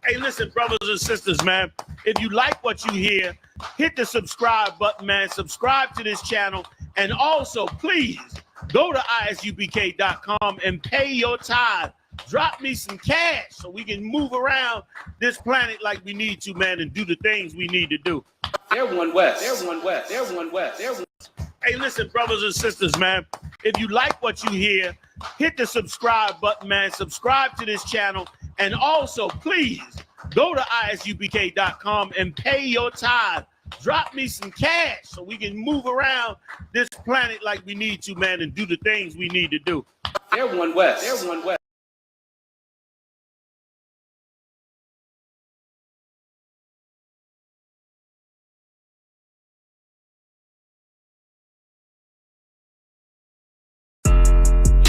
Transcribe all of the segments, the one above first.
Hey, listen, brothers and sisters, man. If you like what you hear, hit the subscribe button, man. Subscribe to this channel. And also, please, go to isupk.com and pay your tithe. Drop me some cash so we can move around this planet like we need to, man, and do the things we need to do. They're one west. They're one west. They're one west. They're one. Hey, listen, brothers and sisters, man. If you like what you hear, hit the subscribe button, man. Subscribe to this channel. And also, please, go to isupk.com and pay your tithe. Drop me some cash so we can move around this planet like we need to, man, and do the things we need to do. They're one west. They're one west.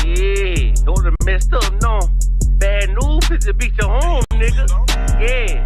Yeah, those are messed up, no. Bad news is to beat your home, nigga. Yeah.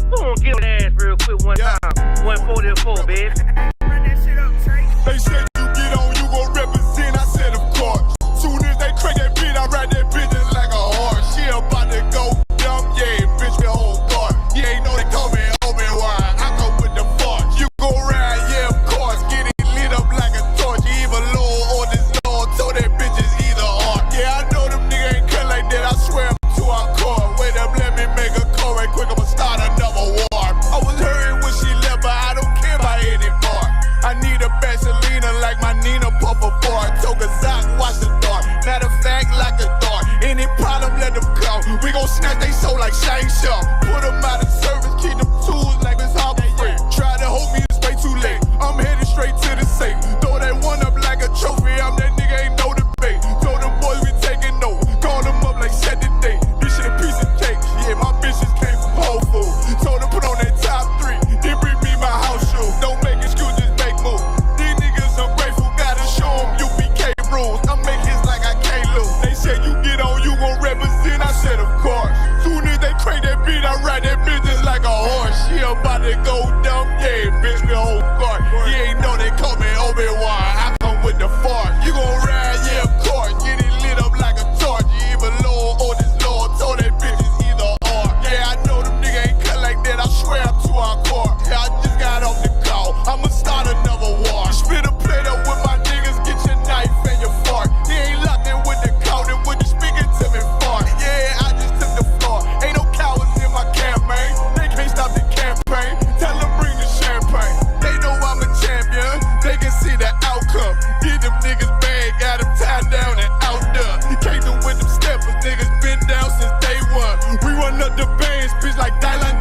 Go on, give an ass real quick one time. 144, baby. Run that shit up, Trey. They said you get on, you gon' represent. I said, of course. Soon as they crack that beat, I ride that bitch just like a horse. She about to go dumb, yeah, bitch, me whole guard. You ain't know they call me Obi-Wan. I come with the force. You go ride, yeah, of course. Get it lit up like a torch. You even low or this law, so that bitch is either or. Yeah, I know them niggas ain't cut like that. I swear I'm too hardcore. Wait up, let me make a call right quick. I'ma start another war. I was hurting when she left, but I don't care about any part. I need a Vaseline like my Nina Puffer bar. Togazak, watch the dark. Matter of fact, like a dart. Any problem, let them come. We gon' snatch they soul like Shane Sharp. Put them out of service, keep them tools like it's Harbor Freight. Try to hold me, it's way too late. I'm headed straight to the safe. Throw that one up like a trophy. I'm that nigga, ain't no debate. Told them boys we taking note. Call them up like set the date. This shit a piece of cake. Yeah, my bitches came from Whole Foods. Told them put on that top 3. Then bring me my house shoes. Don't make excuses, make moves. These niggas ungrateful, gotta show them UPK rules. I make hits like I can't lose. They said you get on, you gon' represent. I said of course. Soon as they crank that beat, I ride that bitch just like a horse. She about to go dumb, yeah, bitch, me whole guard. You ain't know they call me Obi-Wan. I come with the force. You gon' ride, yeah, of course. Get it lit up like a torch. You even low or this law, told that bitch is either or. Yeah, I know them niggas ain't cut like that. I swear I'm too hardcore. Yeah, I just got off the call. I'ma start another war. Spit a plate up with my niggas. Get your knife and your fork. They ain't locked in with the counting when you speaking to me fart. Yeah, I just took the floor. Ain't no cowards in my campaign. They can't stop the campaign. Tell them bring the champagne. They know I'm a champion. They can see the outcome. Get them niggas bad, got them tied down and out there. Came through with them steppers, niggas been down since day one. We run up the bands, bitch like Dylan.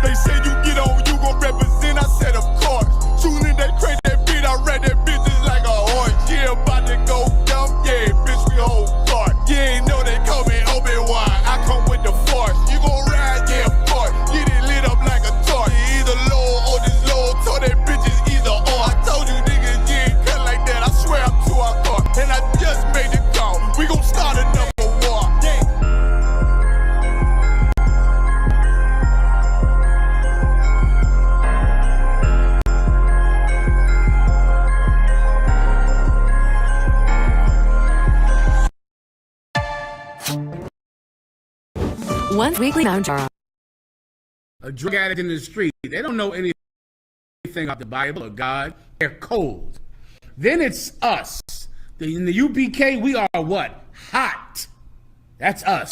They say you get on, you gon' represent. I said of course. Soon as they crank that beat, I read that bitch just like a horse. Yeah, about to go dumb, yeah, bitch, we whole guard. You ain't know they call me Obi-Wan. I come with the force. You gon' ride, yeah, of course. Get it lit up like a torch. You either low or this low, told that bitch is either or. I told you niggas, you ain't cut like that. I swear I'm too hardcore. And I just made the call. We gon' start another war. Yeah. One weekly lounge. A drug addict in the street, they don't know anything about the Bible or God. They're cold. Then it's us. In the UPK, we are what? Hot. That's us.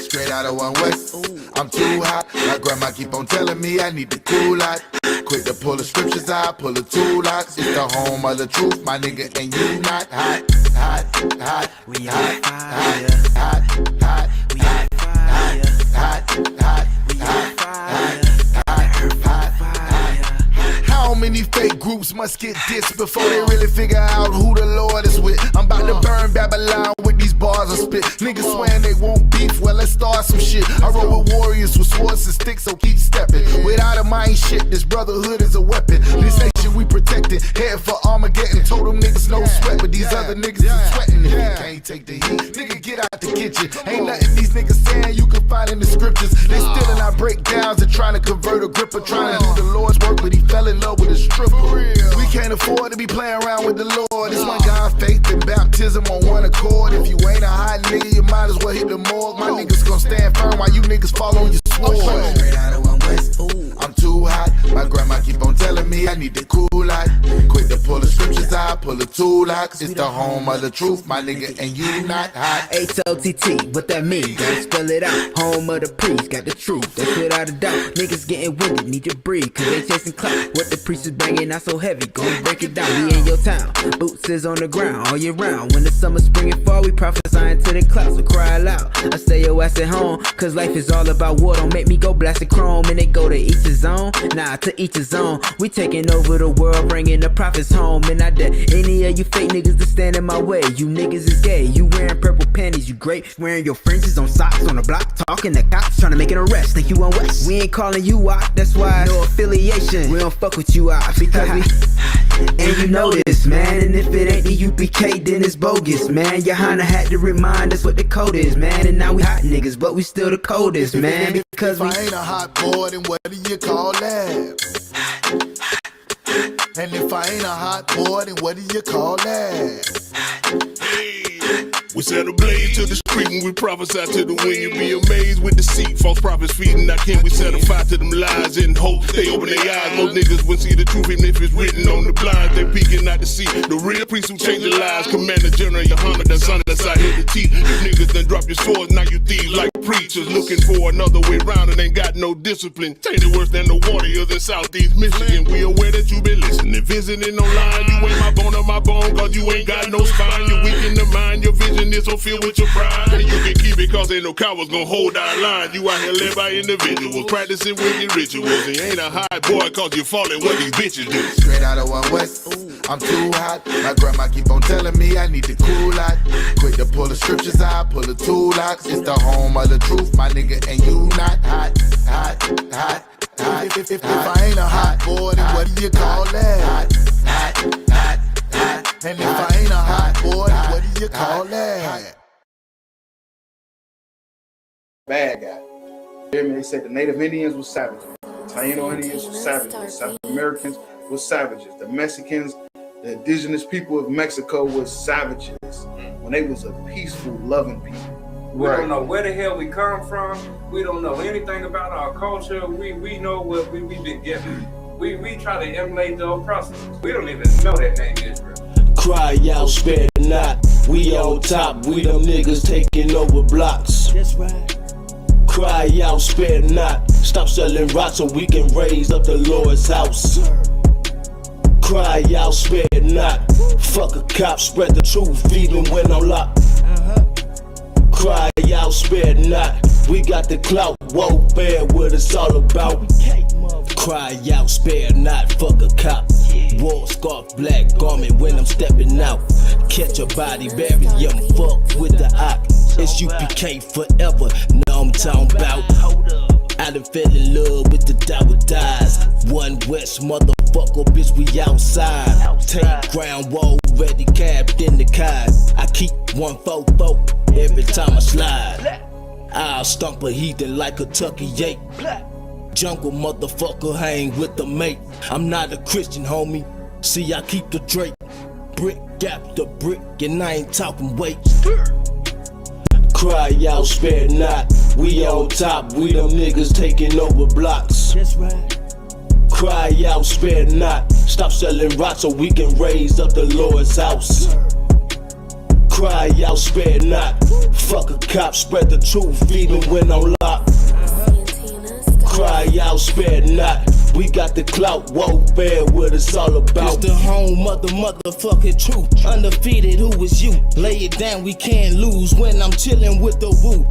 Straight out of One West, I'm too hot. My grandma keep on telling me I need to cool out. Quick to pull the scriptures out, pull the tool out. It's the home of the truth, my nigga, and you not hot. Hot, hot, we hot, hot, hot, hot, we hot, hot, hot, hot, we hot, hot, hot, hot. How many fake groups must get dissed before they really figure out who the Lord is with? I'm about to burn Babylon with these bars I spit. Niggas swearing they won't beef, well let's start some shit. I roll with warriors with swords and sticks, so keep stepping. Without a mind shit, this brotherhood is a weapon. This nation we protected. Head for Armageddon. Told them niggas no sweat, but these other niggas is sweating. If you can't take the heat, nigga, get out the kitchen. Ain't nothing these niggas saying you can find in the scriptures. They still in our breakdowns and trying to convert a gripper, trying to do the Lord's work, but he fell in love with a stripper. We can't afford to be playing around with the Lord. This one guy faith and baptism on one accord. If you ain't a hot nigga, you might as well hit the morgue. My niggas gon' stand firm while you niggas fall on your sword. Straight out of 1 West, I'm too hot. My grandma keep on telling me I need the cool light. Quick to pull the scriptures out, pull the two locks. It's the home of the truth, my nigga, and you not hot. H-O-T-T, what that mean? Gotta spell it out. Home of the priest, got the truth, that's without a doubt. Niggas getting winded, need to breathe, cause they chasing clout. What the priest is banging out so heavy, gon' break it down. We in your town, boots is on the ground all year round. When the summer, spring, and fall, we prophesying to the clouds, so cry loud. I stay your ass at home, cause life is all about war. Don't make me go blasting chrome, and it go to each his own. Nah, to each his own. We taking over the world, bringing the prophets home. And I dare any of you fake niggas to stand in my way. You niggas is gay, you wearing purple panties, you great. Wearing your fringes on socks on the block, talking to cops, trying to make an arrest. Think you on West? We ain't calling you out, that's why no affiliation. We don't fuck with you out, because we and you know this, man. And if it ain't the UPK, then it's bogus, man. Johanna had to remind us what the code is, man. And now we hot niggas, but we still the coldest, man. Because if I ain't a hot boy, then what do you call that? And if I ain't a hot boy, then what do you call that? We set a blaze to the street and we prophesy to the wind. You be amazed with deceit, false prophets feeding. Now can't we set a fire to them lies and hope they open their eyes? Most niggas wouldn't see the truth even if it's written on the blinds. They peeking out to see the real priests who change their lives. Commander General Yohana, that son that's out here to teach. You niggas done drop your swords, now you thieves like preachers. Looking for another way round and ain't got no discipline. Tainted worse than the warriors in Southeast Michigan. We aware that you been listening, visiting online. You ain't my bone or my bone, cause you ain't got no spine. You weak in the mind, your vision is so filled with your pride. And you can keep it cause ain't no cowards gonna hold our line. You out here led by individuals, practicing wicked rituals. And you ain't a high boy cause you falling what these bitches do. Straight out of 1 West, I'm too hot. My grandma keep on telling me I need the cool light. Quick to pull the scriptures out, pull the two locks. It's the home of the truth, my nigga, and you not hot, hot, hot, hot. If I ain't a hot boy, then what do you call that? Hot, hot, hot, hot. And if I ain't a hot boy, then what do you call that? Bad guy. They said the Native Indians were savages. Taino Indians were savages. South Americans were savages. The Mexicans, the indigenous people of Mexico was savages when they was a peaceful, loving people. We don't know where the hell we come from. We don't know anything about our culture. We know what we've been given. We try to emulate the oppressors. We don't even know that name Israel. Cry out, spare not. We on top, we them niggas taking over blocks. That's right. Cry out, spare not. Stop selling rocks so we can raise up the Lord's house. Cry out, spare not. Fuck a cop, spread the truth even when I'm locked. Cry out, spare not. We got the clout, whoa, bear what it's all about. Cry out, spare not. Fuck a cop. War scarf, black garment when I'm stepping out. Catch a body, bury him, fuck with the op. It's UPK forever, know I'm talking about. I done fell in love with the Dower Dies. 1 West motherfucker, bitch, we outside. Take ground, wall ready, capped in the car. I keep 144 every time I slide. I'll stomp a heathen like a Tucky Yate. Jungle motherfucker, hang with the mate. I'm not a Christian, homie. See, I keep the Drake. Brick after brick, and I ain't talking weight. Cry out, spare not. We on top, we them niggas taking over blocks. That's right. Cry out, spare not. Stop selling rocks so we can raise up the Lord's house. Cry out, spare not. Fuck a cop, spread the truth even when I'm locked. Cry out, spare not. We got the clout, whoa, bear what it's all about. It's the home of the motherfucking truth. Undefeated, who is you? Lay it down, we can't lose when I'm chilling with the woo.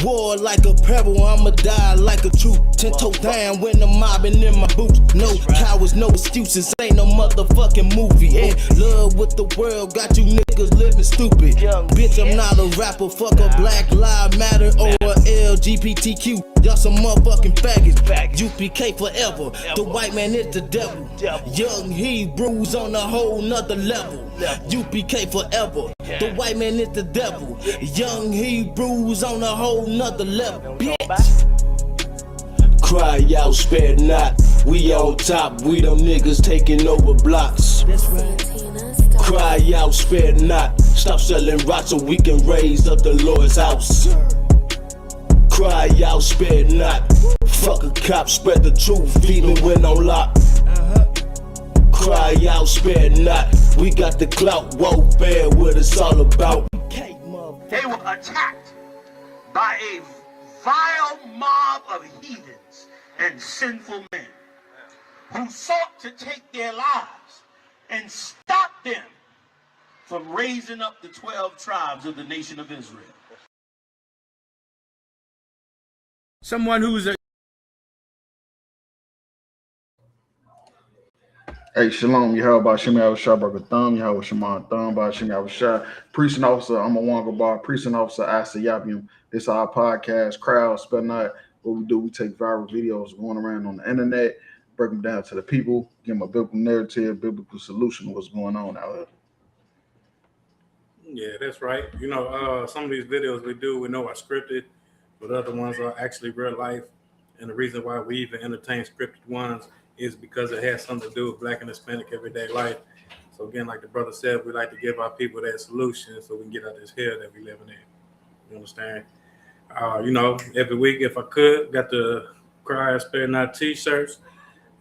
War like a pebble, I'ma die like a truth. 10 toes down when I'm mobbing in my boots. No cowards, no excuses, ain't no motherfucking movie. In love with the world, got you niggas living stupid. Bitch, I'm not a rapper, fuck a Black Lives Matter or a LGBTQ. Y'all some motherfucking faggots. UPK forever. The white man is the devil. Young Hebrews on a whole nother level. UPK forever. The white man is the devil. Young Hebrews on a whole nother level. Bitch. Cry out, spare not. We on top. We them niggas taking over blocks. Cry out, spare not. Stop selling rocks so we can raise up the Lord's house. Cry out, spare not. Fuck a cop, spread the truth, even when on lock. Cry out, spare not. We got the clout, warfare, what it's all about. They were attacked by a vile mob of heathens and sinful men who sought to take their lives and stop them from raising up the 12 tribes of the nation of Israel. Someone who's a Hey, shalom, you heard about Shimmy Abishai Thumb, you heard what Shimon Thumb by Shimmy Abishai, Precinct Officer, I'm a Wonga Bar, Precinct Officer, Asa Yabium. This is our podcast, Crowd, Spell Night. What we do, we take viral videos going around on the internet, break them down to the people, give them a biblical narrative, biblical solution to what's going on out here. Yeah, that's right. You know, some of these videos we do, we know are scripted, but other ones are actually real life. And the reason why we even entertain scripted ones is because it has something to do with Black and Hispanic everyday life. So again, like the brother said, we like to give our people that solution so we can get out this hell that we living in. You understand? You know, every week, if I could, got the Cry Spare Not t-shirts.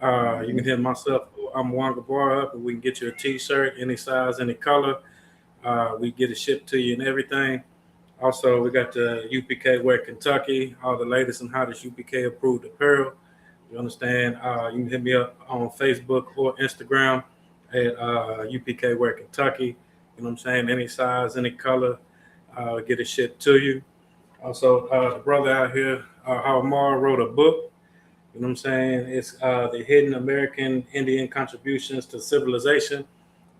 You can hit myself, I'm Wonga Bar up, and we can get you a t-shirt, any size, any color. We get it shipped to you and everything. Also, we got the UPK Wear Kentucky, all the latest and hottest UPK approved apparel. You understand? You can hit me up on Facebook or Instagram at UPK Wear Kentucky. You know what I'm saying? Any size, any color, get it shipped to you. Also, the brother out here, Howard Marr, wrote a book. You know what I'm saying? It's the Hidden American Indian Contributions to Civilization.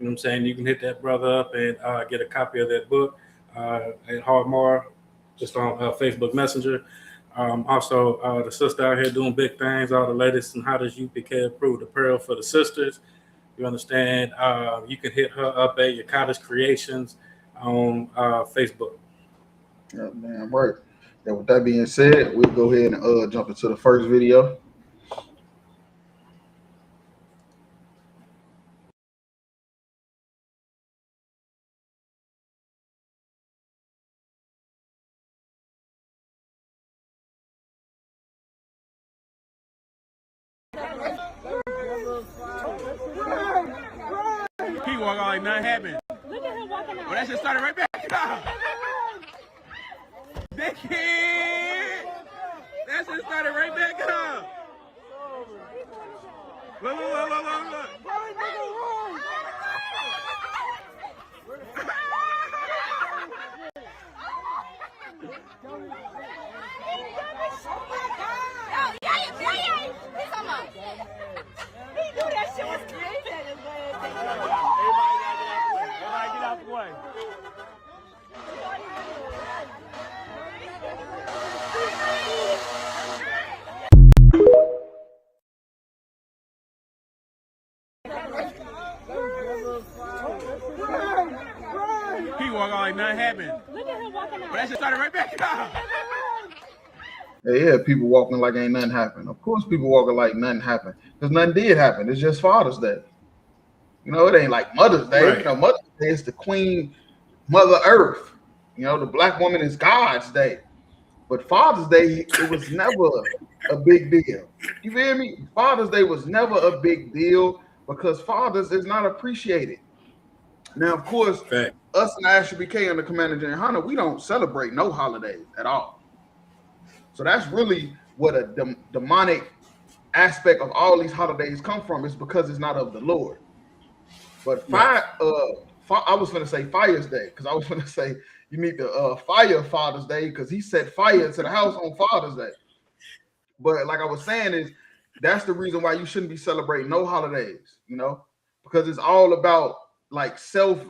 You know what I'm saying? You can hit that brother up and get a copy of that book at Howard Marr, just on Facebook Messenger. Also, the sister out here doing big things, all the latest and hottest UPK approved apparel for the sisters. You understand? You can hit her up at Yakata's Creations on Facebook. Yeah, man, right. And with that being said, we'll go ahead and jump into the first video. he walk out like nothing happened. Look at him walking out. Well, that shit started right back up. That kid. That shit started right back up. Look. He knew that shit was crazy. Everybody get out the way. He walk out like nothing happened. Look at him walking out. Well, that shit started right back up. Yeah, people walking like ain't nothing happened. Of course, people walking like nothing happened because nothing did happen. It's just Father's Day. You know, it ain't like Mother's Day. Right. You know, Mother's Day is the Queen Mother Earth. You know, the black woman is God's day. But Father's Day, it was never a big deal. You feel me? Father's Day was never a big deal because fathers is not appreciated. Now, of course, us and ISUBK and the Commander General Hunter, we don't celebrate no holidays at all. So that's really what a demonic aspect of all these holidays come from. Is because it's not of the Lord. But I was going to say Fire's Day because I was going to say you need to fire Father's Day because he set fire to the house on Father's Day. But like I was saying is that's the reason why you shouldn't be celebrating no holidays, you know, because it's all about like self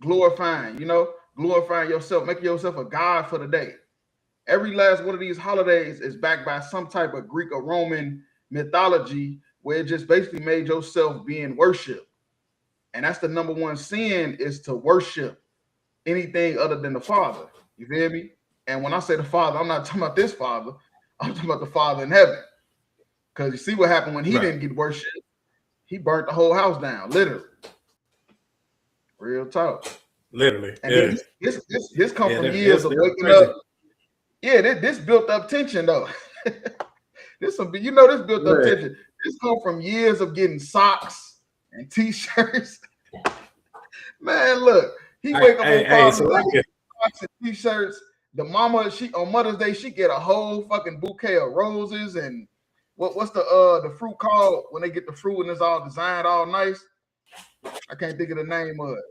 glorifying, you know, glorifying yourself, making yourself a god for the day. Every last one of these holidays is backed by some type of Greek or Roman mythology where it just basically made yourself being worship. And that's the number one sin, is to worship anything other than the Father. You feel me? And when I say the Father, I'm not talking about this Father. I'm talking about the Father in heaven. Because you see what happened when he didn't get worship. He burnt the whole house down, literally. Real talk. Literally. And then this come from years of waking up. Yeah, this built up tension though. This built up tension. This come from years of getting socks and t-shirts. Man, look, he wake up on Father's Day, socks and t-shirts. The mama, she on Mother's Day, she get a whole fucking bouquet of roses and what's the fruit called when they get the fruit and it's all designed all nice? I can't think of the name of it.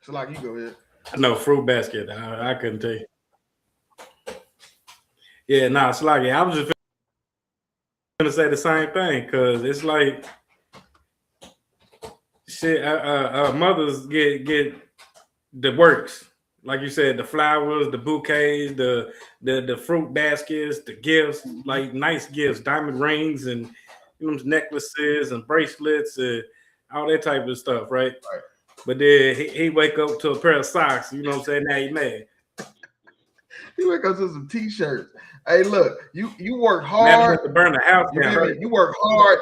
So like, you go ahead. I know fruit basket. I couldn't tell you. Yeah, nah, it's like I was just gonna say the same thing because it's like shit. Mothers get the works, like you said, the flowers, the bouquets, the fruit baskets, the gifts, like nice gifts, diamond rings, and necklaces and bracelets and all that type of stuff, right? But then he wake up to a pair of socks. You know what I'm saying? Now he mad. He wake up to some t-shirts. Hey, look, you work hard. To burn the house down. Right? You work hard.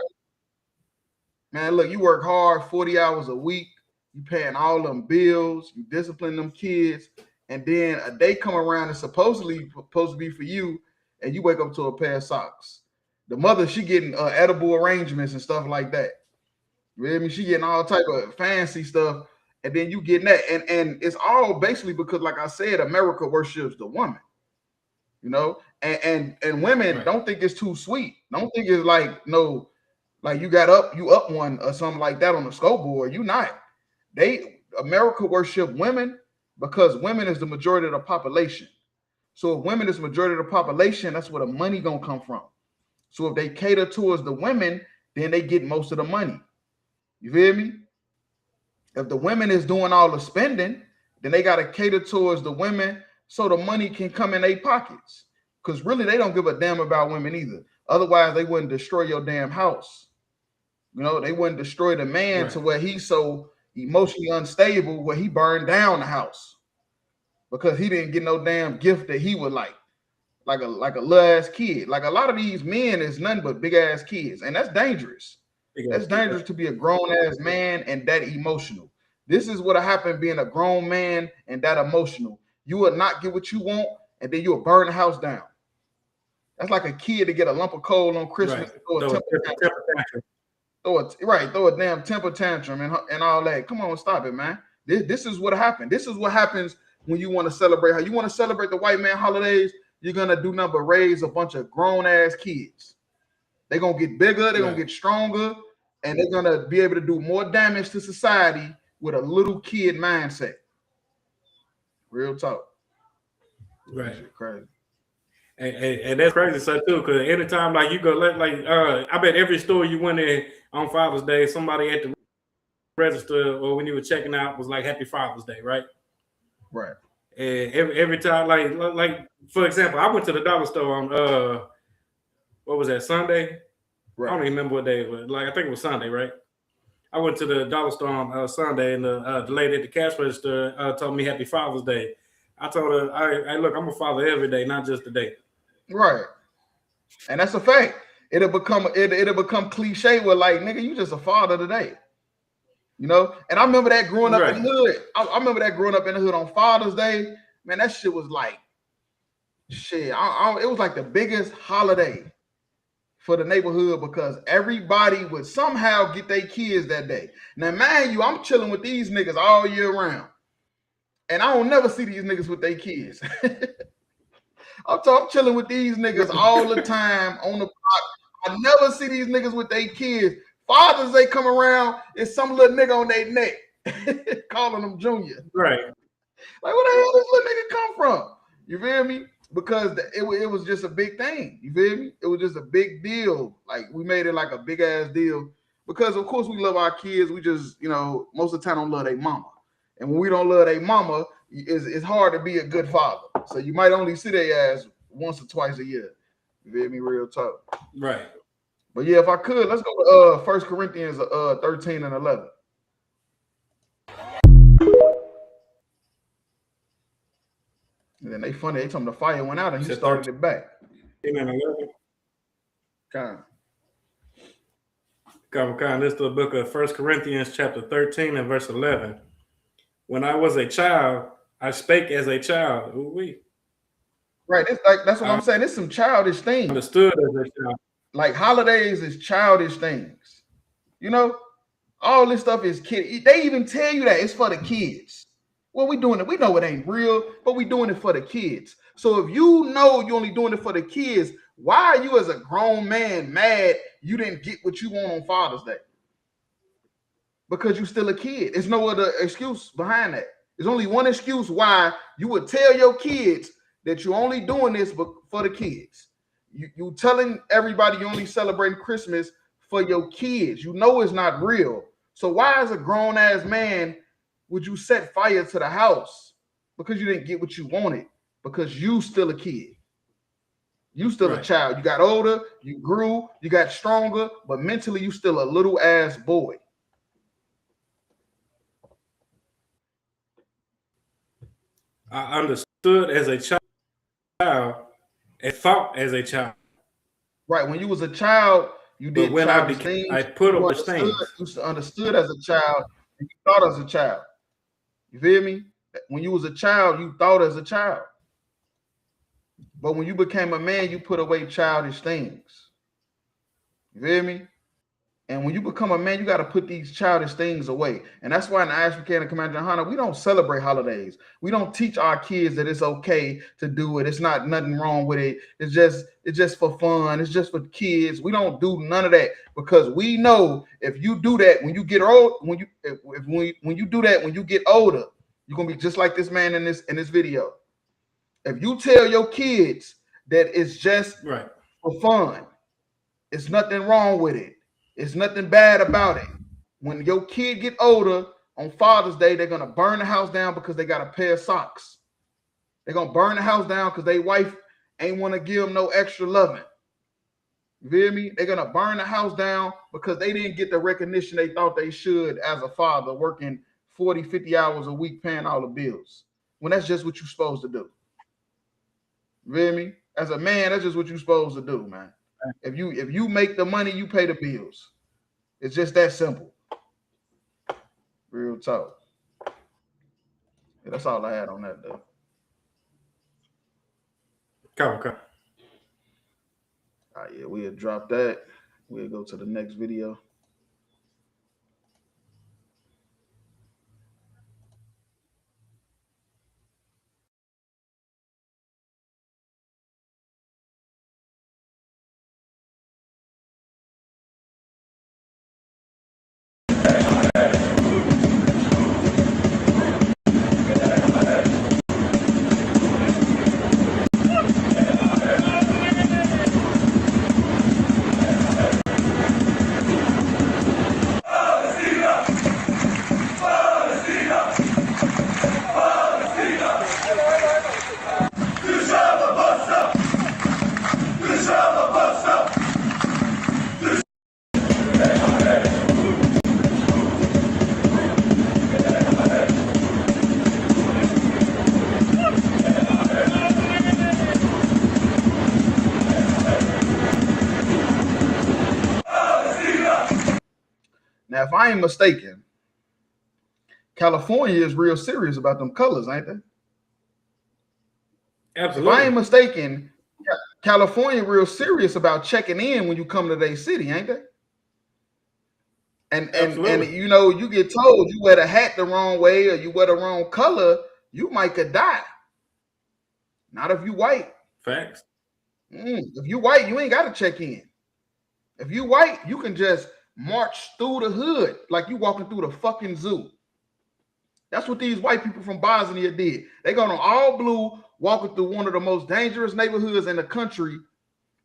Man, look, you work hard 40 hours a week. You paying all them bills. You discipline them kids. And then a day come around and supposedly supposed to be for you, and you wake up to a pair of socks. The mother, she getting edible arrangements and stuff like that. You know what I mean? She getting all type of fancy stuff, and then you getting that, and it's all basically because, like I said, America worships the woman, you know, and women don't think it's too sweet. Don't think it's like like you up one or something like that on the scoreboard. You not. America worship women because women is the majority of the population. So if women is the majority of the population, that's where the money gonna come from. So if they cater towards the women, then they get most of the money. You feel me? If the women is doing all the spending, then they got to cater towards the women so the money can come in their pockets. Because really, they don't give a damn about women either. Otherwise, they wouldn't destroy your damn house. You know, they wouldn't destroy the man to where he's so emotionally unstable where he burned down the house because he didn't get no damn gift that he would like a little ass kid. Like a lot of these men is nothing but big ass kids, and that's dangerous. That's dangerous to be a grown-ass man and that emotional. This is what happened being a grown man and that emotional. You will not get what you want, and then you'll burn the house down. That's like a kid to get a lump of coal on Christmas. Throw a damn temper tantrum and all that. Come on, stop it, man. This is what happened. This is what happens when you want to celebrate. How you want to celebrate the white man holidays, you're going to do nothing but raise a bunch of grown-ass kids. They're going to get bigger. They're going to get stronger. And they're going to be able to do more damage to society with a little kid mindset. Real talk. Right. Crazy. And that's crazy stuff too, because anytime like you go, I bet every store you went in on Father's Day, somebody at the register or when you were checking out was like Happy Father's Day, right? Right. And every time, like for example, I went to the dollar store on what was that, Sunday? Right. I don't even remember what day it was. Like I think it was Sunday, right? I went to the dollar store on Sunday, and the lady at the cash register told me Happy Father's Day. I told her, "Hey, look, I'm a father every day, not just today." Right, and that's a fact. It'll become cliche where like, nigga, you just a father today, you know. And I remember that growing up in the hood. I remember that growing up in the hood on Father's Day. Man, that shit was like, shit. It was like the biggest holiday for the neighborhood because everybody would somehow get their kids that day. Now, mind you, I'm chilling with these niggas all year round, and I don't never see these niggas with their kids. I'm chilling with these niggas all the time on the block. I never see these niggas with their kids. Fathers, they come around, it's some little nigga on their neck, calling them junior. Right. Like, where the hell this little nigga come from? You feel me? Because it was just a big thing. You feel me? It was just a big deal. Like, we made it like a big ass deal. Because, of course, we love our kids. We just, you know, most of the time don't love their mama. And when we don't love their mama, it's hard to be a good father. So you might only see their ass once or twice a year. You feel me? Real talk. Right. But yeah, if I could, let's go to 1 Corinthians 13 and 11. And then they funny. They told me the fire went out and he started it back. 13 and 11. Kind. This is the book of 1 Corinthians chapter 13 and verse 11. When I was a child, I spake as a child. Ooh-wee. Right. It's like that's what I'm saying. It's some childish things. Understood as a child. Like holidays is childish things. You know, all this stuff is kid. They even tell you that it's for the kids. Well, we doing it. We know it ain't real, but we doing it for the kids. So if you know you're only doing it for the kids, why are you as a grown man mad you didn't get what you want on Father's Day? Because you're still a kid. There's no other excuse behind that. There's only one excuse why you would tell your kids that you're only doing this for the kids. You telling everybody you're only celebrating Christmas for your kids. You know it's not real. So why as a grown-ass man would you set fire to the house? Because you didn't get what you wanted. Because you still a kid. You still a child. You got older, you grew, you got stronger, but mentally you still a little ass boy. I understood as a child and thought as a child. Right. When you was a child, you did. But when I put up the things. You understood as a child and you thought as a child. You feel me? When you was a child, you thought as a child. But when you became a man, you put away childish things. You feel me? And when you become a man, you got to put these childish things away. And that's why in the African and Commander Hunter, we don't celebrate holidays. We don't teach our kids that it's okay to do it. It's not nothing wrong with it. It's just for fun. It's just for kids. We don't do none of that because we know if you do that when you get old, when you do that when you get older, you're gonna be just like this man in this video. If you tell your kids that it's just for fun, it's nothing wrong with it. It's nothing bad about it. When your kid get older on Father's Day, they're going to burn the house down because they got a pair of socks. They're going to burn the house down because their wife ain't want to give them no extra loving. You feel me? They're going to burn the house down because they didn't get the recognition they thought they should as a father working 40, 50 hours a week paying all the bills. When that's just what you're supposed to do. You feel me? As a man, that's just what you're supposed to do, man. If you make the money, you pay the bills. It's just that simple. Real talk. Yeah, that's all I had on that, though. Okay. All right, yeah, we'll drop that. We'll go to the next video. Now, if I ain't mistaken, California is real serious about them colors, ain't they? Absolutely. If I ain't mistaken, California real serious about checking in when you come to their city, ain't they? And you know, you get told you wear the hat the wrong way or you wear the wrong color, you might could die. Not if you white. Facts. If you white, you ain't got to check in. If you white, you can just march through the hood like you walking through the fucking zoo. That's what these white people from Bosnia did. They got on all blue, walking through one of the most dangerous neighborhoods in the country,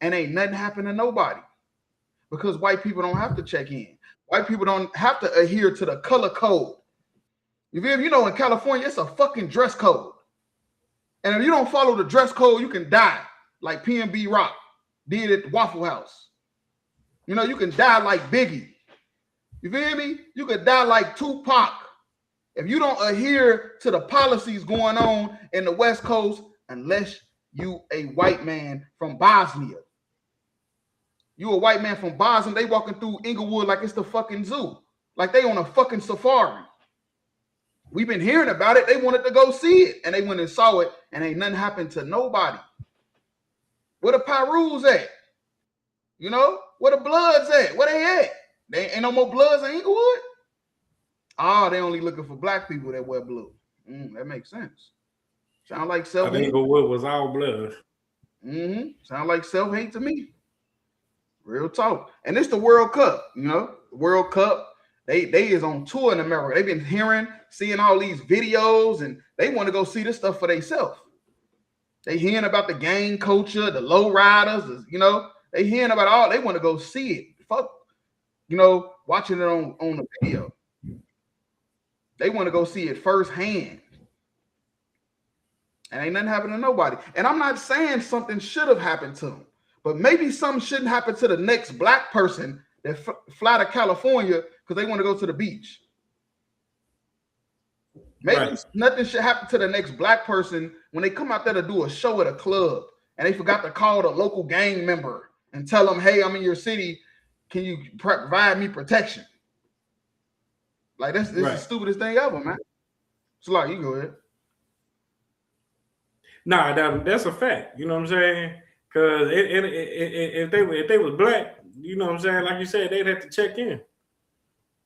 and ain't nothing happened to nobody. Because white people don't have to check in. White people don't have to adhere to the color code. You know, in California, it's a fucking dress code. And if you don't follow the dress code, you can die like PNB Rock. did at Waffle House. You know, you can die like Biggie. You feel me? You could die like Tupac. If you don't adhere to the policies going on in the West Coast, unless you a white man from Bosnia. You a white man from Bosnia, they walking through Inglewood like it's the fucking zoo. Like they on a fucking safari. We've been hearing about it. They wanted to go see it. And they went and saw it. And ain't nothing happened to nobody. Where the Pyrus at? You know? Where the Bloods at? Where they at? They ain't no more Bloods in Inglewood? Oh, they only looking for black people that wear blue. That makes sense. Sound like self-hate. Inglewood was all blood. Sound like self-hate to me. Real talk. And it's the World Cup, you know? The World Cup. They is on tour in America. They've been seeing all these videos, and they want to go see this stuff for themselves. They hearing about the gang culture, the low riders, you know. They hearing about all. They want to go see it. Fuck, you know, watching it on the video. They want to go see it firsthand. And ain't nothing happened to nobody. And I'm not saying something should have happened to them, but maybe something shouldn't happen to the next black person that fly to California because they want to go to the beach. Maybe nothing should happen to the next black person when they come out there to do a show at a club and they forgot to call the local gang member and tell them, hey, I'm in your city. Can you provide me protection? Like, this is the stupidest thing ever, man. So, like, you go ahead. Nah, that's a fact. You know what I'm saying? Because if they was black, you know what I'm saying? Like you said, they'd have to check in,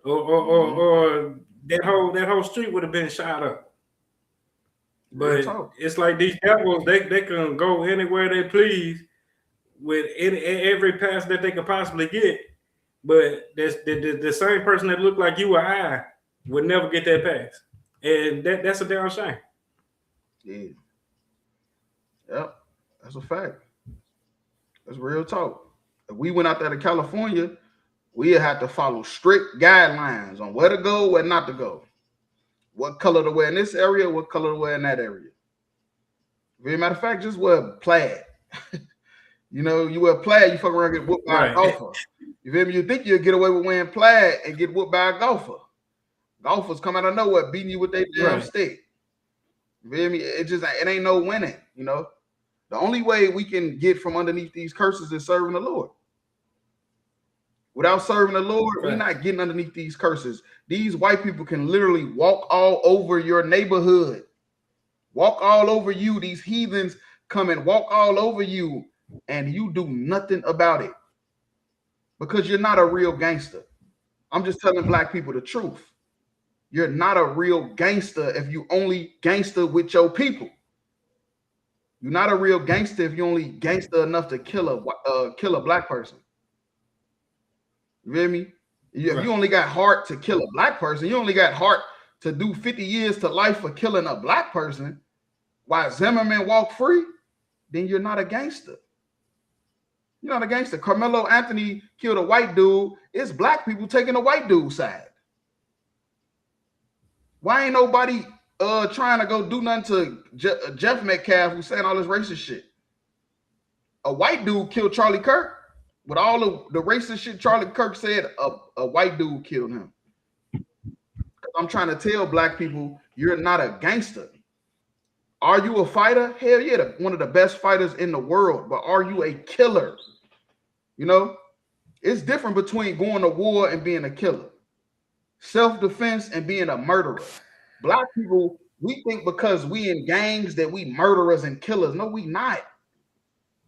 or that whole street would have been shot up. But it's like these devils, they can go anywhere they please with every pass that they could possibly get. But the same person that looked like you or I would never get that pass, and that's a damn shame. Yeah. Yep, that's a fact. That's real talk. If we went out there to California, we'd have to follow strict guidelines on where to go, where not to go. What color to wear in this area, what color to wear in that area. As a matter of fact, just wear plaid. You know, you wear plaid, you fuck around and get whooped by a golfer. You feel me? You think you'll get away with wearing plaid and get whooped by a golfer. Golfers come out of nowhere beating you with their damn stick. You feel me? It ain't no winning, you know. The only way we can get from underneath these curses is serving the Lord. Without serving the Lord, we're not getting underneath these curses. These white people can literally walk all over your neighborhood. Walk all over you. These heathens come and walk all over you, and you do nothing about it. Because you're not a real gangster. I'm just telling black people the truth. You're not a real gangster if you only gangster with your people. You're not a real gangster if you only gangster enough to kill a black person. You feel me? If you only got heart to kill a black person, you only got heart to do 50 years to life for killing a black person, while Zimmerman walk free, then you're not a gangster. You're not a gangster. Carmelo Anthony killed a white dude. It's black people taking the white dude's side. Why ain't nobody trying to go do nothing to Jeff Metcalf, who's saying all this racist shit? A white dude killed Charlie Kirk. With all of the racist shit Charlie Kirk said, a white dude killed him. I'm trying to tell black people, you're not a gangster. Are you a fighter? Hell yeah, one of the best fighters in the world. But are you a killer? You know, it's different between going to war and being a killer. Self-defense and being a murderer. Black people, we think because we in gangs that we murderers and killers. No, we not.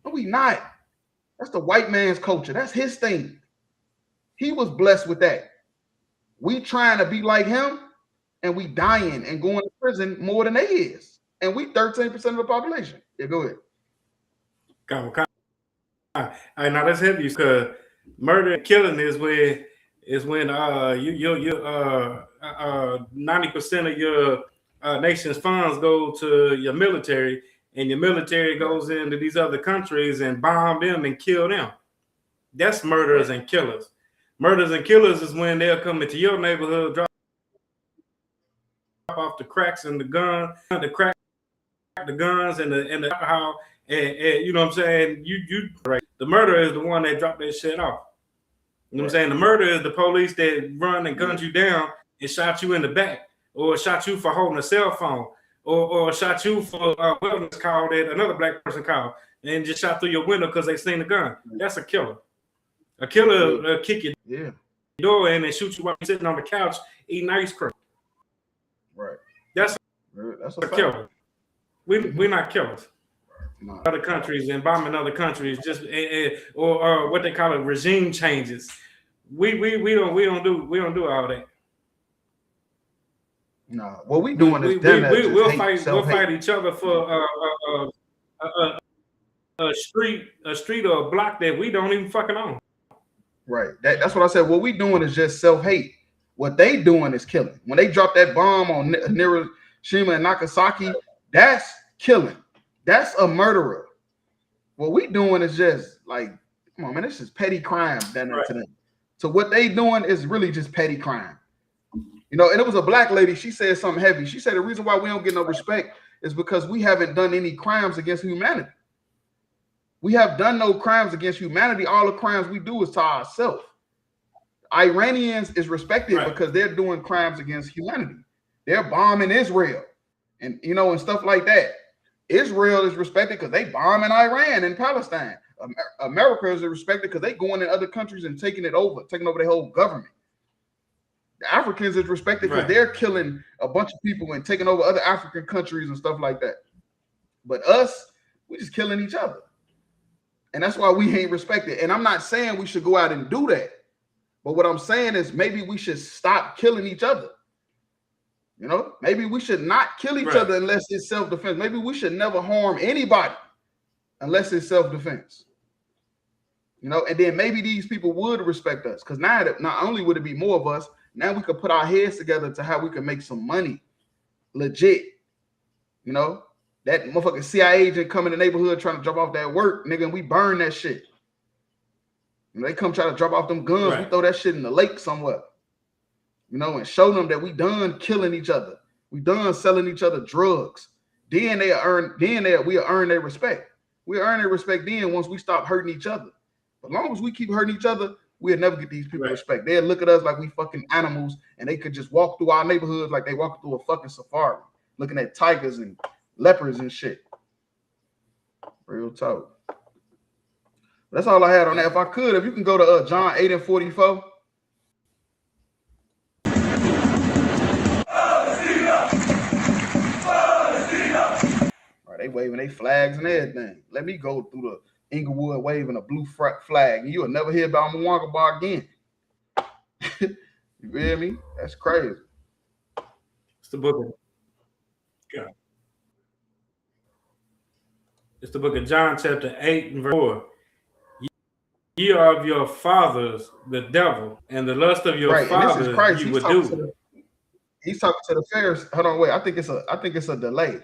No, we not. That's the white man's culture. That's his thing. He was blessed with that. We trying to be like him, and we dying and going to prison more than they is. And we 13% of the population. Yeah, go ahead. All right, now that's heavy because murder and killing is when 90% of your nation's funds go to your military, and your military goes into these other countries and bomb them and kill them. That's murderers and killers. Murders and killers is when they'll come into your neighborhood, drop off the cracks and the guns and the alcohol, and you know what I'm saying. You right. The murderer is the one that dropped that shit off. You know what I'm saying? The murderer is the police that run and gunned you down and shot you in the back, or shot you for holding a cell phone, or shot you for a wellness call that another black person called, and just shot through your window because they seen the gun. That's a killer. A killer kick your door in and shoot you while you're sitting on the couch eating ice cream. Right. That's a killer. We're not killers. No. Other countries and bombing other countries, just or what they call it, regime changes. We don't do all that. No, what we doing is we'll fight each other for a street or a block that we don't even fucking own. Right. That's what I said. What we doing is just self-hate. What they doing is killing. When they drop that bomb on Hiroshima and Nagasaki, that's killing. That's a murderer. What we doing is just like, come on, man, this is petty crime done to them. So what they doing is really just petty crime. You know, and it was a black lady, she said something heavy. She said the reason why we don't get no respect is because we haven't done any crimes against humanity. We have done no crimes against humanity. All the crimes we do is to ourselves. Iranians is respected because they're doing crimes against humanity. They're bombing Israel and, you know, and stuff like that. Israel is respected because they bombing Iran and Palestine. America is respected because they going in other countries and taking over their whole government. The Africans is respected because they're killing a bunch of people and taking over other African countries and stuff like that. But us, we just killing each other. And that's why we ain't respected. And I'm not saying we should go out and do that. But what I'm saying is maybe we should stop killing each other. You know, maybe we should not kill each other unless it's self-defense. Maybe we should never harm anybody unless it's self-defense. You know, and then maybe these people would respect us because now not only would it be more of us, now we could put our heads together to how we can make some money. Legit. You know, that motherfucking CIA agent come in the neighborhood trying to drop off that work, nigga, and we burn that shit. And they come try to drop off them guns, we throw that shit in the lake somewhere. You know, and show them that we done killing each other. We done selling each other drugs. Then we'll earn their respect. We earn their respect then once we stop hurting each other. But as long as we keep hurting each other, we'll never get these people respect. They'll look at us like we fucking animals, and they could just walk through our neighborhoods like they walk through a fucking safari, looking at tigers and leopards and shit. Real talk. That's all I had on that. If I could, if you can go to John 8:44. They waving their flags and everything. Let me go through the Inglewood waving a blue flag, and you'll never hear about Mwanga Bar again. You feel me? That's crazy. It's the book of John, chapter 8 and verse 4. Ye are of your fathers, the devil, and the lust of your fathers you would do. He's talking to the Pharisees. Hold on, wait. I think it's a delay.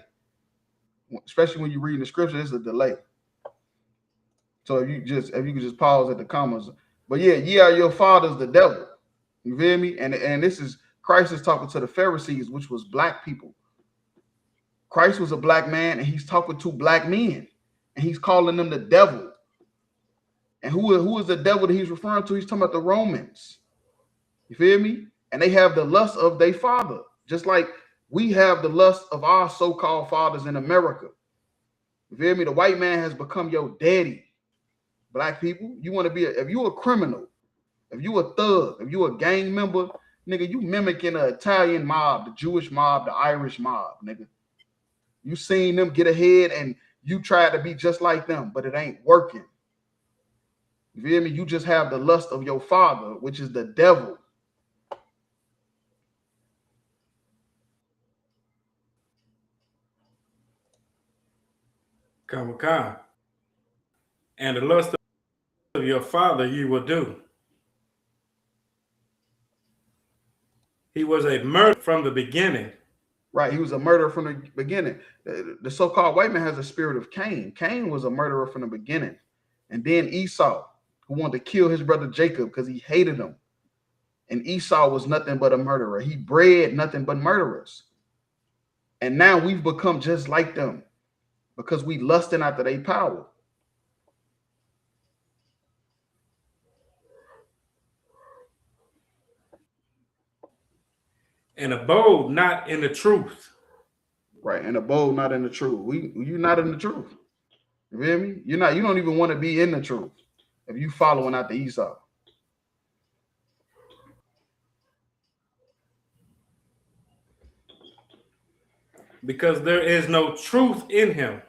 Especially when you read the scripture, it's a delay. So if you could just pause at the commas. But yeah, ye are your fathers, the devil. You feel me? And this is Christ is talking to the Pharisees, which was black people. Christ was a black man, and he's talking to black men, and he's calling them the devil. And who is the devil that he's referring to? He's talking about the Romans. You feel me? And they have the lust of their father, just like we have the lust of our so-called fathers in America. You feel me? The white man has become your daddy. Black people, you want to be if you a criminal, if you a thug, if you a gang member, nigga, you mimicking the Italian mob, the Jewish mob, the Irish mob, nigga. You seen them get ahead and you try to be just like them, but it ain't working. You feel me? You just have the lust of your father, which is the devil. Come. And the lust of your father you will do. He was a murderer from the beginning. Right, he was a murderer from the beginning. The so-called white man has a spirit of Cain. Cain was a murderer from the beginning. And then Esau, who wanted to kill his brother Jacob because he hated him. And Esau was nothing but a murderer. He bred nothing but murderers. And now we've become just like them because we lusting after their power. And abode not in the truth. Right, and abode not in the truth. You're not in the truth. You feel me? You don't even want to be in the truth if you following out the Esau. Because there is no truth in him.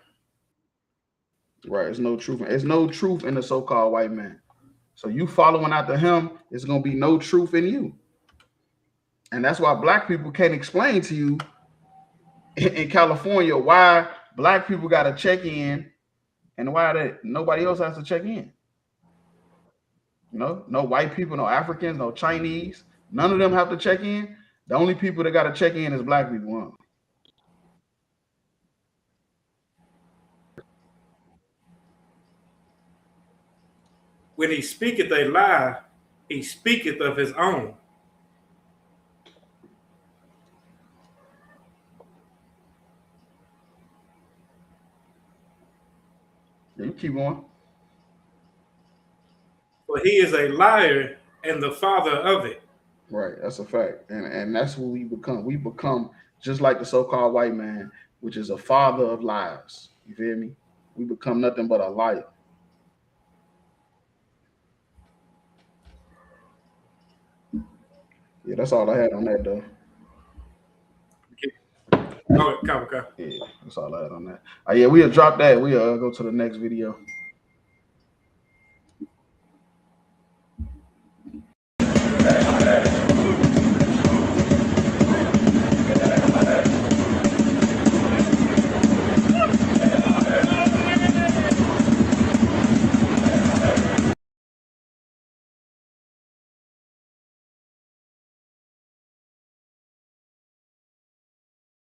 Right, there's no truth. There's no truth in the so-called white man. So you following after him, there's gonna be no truth in you. And that's why black people can't explain to you in California why black people got to check in and why nobody else has to check in. No white people, no Africans, no Chinese. None of them have to check in. The only people that got to check in is black people. Huh? When he speaketh a lie, he speaketh of his own. You keep going. For he is a liar and the father of it. Right, that's a fact. And that's what we become. We become just like the so-called white man, which is a father of lies. You feel me? We become nothing but a liar. Yeah, that's all I had on that, though. Okay. Yeah, that's all I had on that. Yeah, we'll drop that. We'll go to the next video.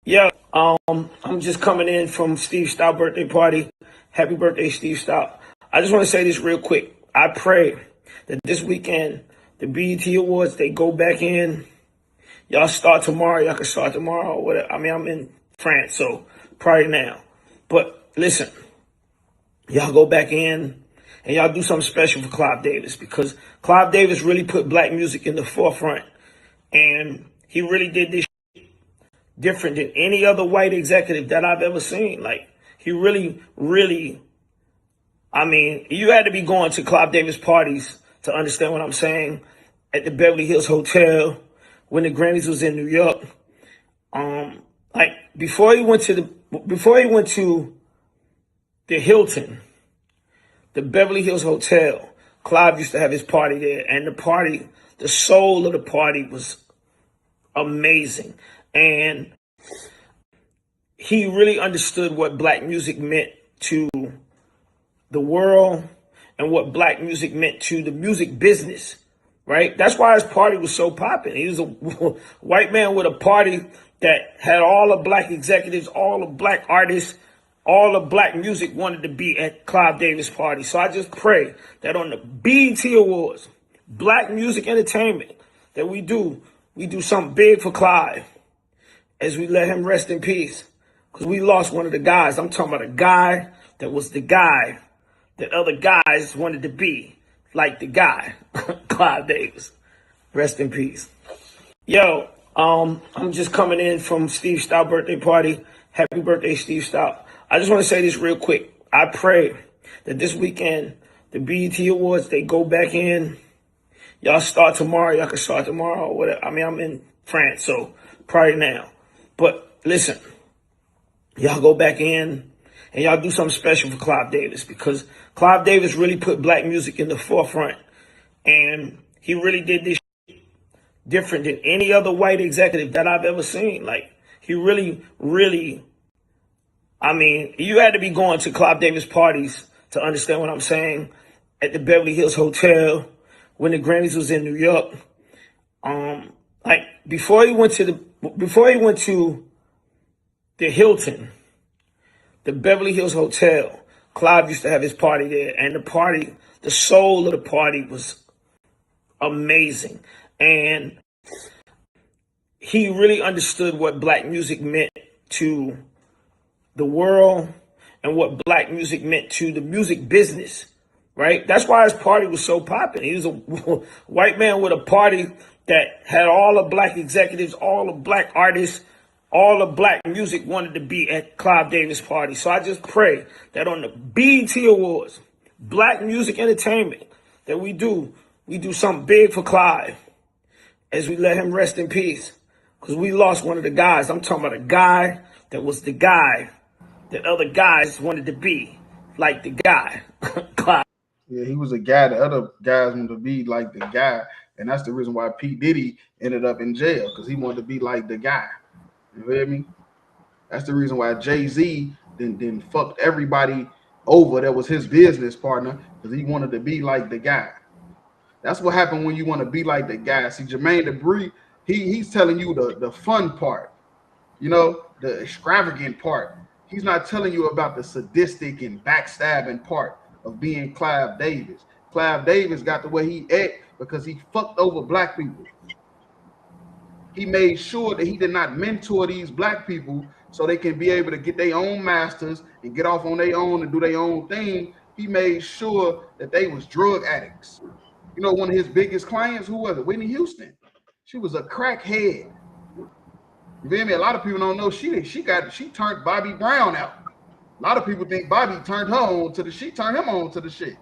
Yeah, I'm just coming in from Steve Stout birthday party. Happy birthday, Steve Stout. I just want to say this real quick. I pray that this weekend, the BET Awards, they go back in. Y'all start tomorrow. Y'all can start tomorrow. Or whatever. I mean, I'm in France, so probably now. But listen, y'all go back in and y'all do something special for Clive Davis, because Clive Davis really put black music in the forefront. And he really did this different than any other white executive that I've ever seen. Like, he really, I mean, you had to be going to Clive Davis parties to understand what I'm saying. At the Beverly Hills Hotel, when the Grammys was in New York, like before he went to the Hilton, the Beverly Hills Hotel, Clive used to have his party there, and the soul of the party was amazing. And he really understood what black music meant to the world and what black music meant to the music business, right? That's why his party was so popping. He was a white man with a party that had all the black executives, all the black artists, all the black music wanted to be at Clive Davis' party. So I just pray that on the BET Awards, Black Music Entertainment, that we do something big for Clive, as we let him rest in peace. Because we lost one of the guys. I'm talking about a guy that was the guy that other guys wanted to be. Like the guy, Clive Davis. Rest in peace. Yo, I'm just coming in from Steve Stout birthday party. Happy birthday, Steve Stout. I just want to say this real quick. I pray that this weekend, the BET Awards, they go back in. Y'all start tomorrow. Y'all can start tomorrow. Or whatever. I mean, I'm in France, so probably now. But listen, y'all go back in and y'all do something special for Clive Davis, because Clive Davis really put black music in the forefront. And he really did this different than any other white executive that I've ever seen. Like, he really, I mean, you had to be going to Clive Davis parties to understand what I'm saying. At the Beverly Hills Hotel, when the Grammys was in New York, like before he went to the Hilton, the Beverly Hills Hotel, Clive used to have his party there, and the soul of the party was amazing. And he really understood what black music meant to the world and what black music meant to the music business, right? That's why his party was so popping. He was a white man with a party that had all the black executives, all the black artists, all the black music wanted to be at Clive Davis' party. So I just pray that on the BET Awards, Black Music Entertainment, that we do something big for Clive as we let him rest in peace. Because we lost one of the guys. I'm talking about a guy that was the guy that other guys wanted to be, like the guy, Clive. Yeah, he was a guy that other guys wanted to be like the guy. And that's the reason why P. Diddy ended up in jail, because he wanted to be like the guy. You feel me? That's the reason why Jay-Z then fucked everybody over that was his business partner, because he wanted to be like the guy. That's what happened when you want to be like the guy. See, Jermaine Dupri, he's telling you the fun part, you know, the extravagant part. He's not telling you about the sadistic and backstabbing part of being Clive Davis. Clive Davis got the way he ate because he fucked over black people. He made sure that he did not mentor these black people so they can be able to get their own masters and get off on their own and do their own thing. He made sure that they was drug addicts. You know, one of his biggest clients, who was it? Whitney Houston. She was a crackhead. You feel me? A lot of people don't know she turned Bobby Brown out. A lot of people think Bobby turned her on to the she turned him on to the shit.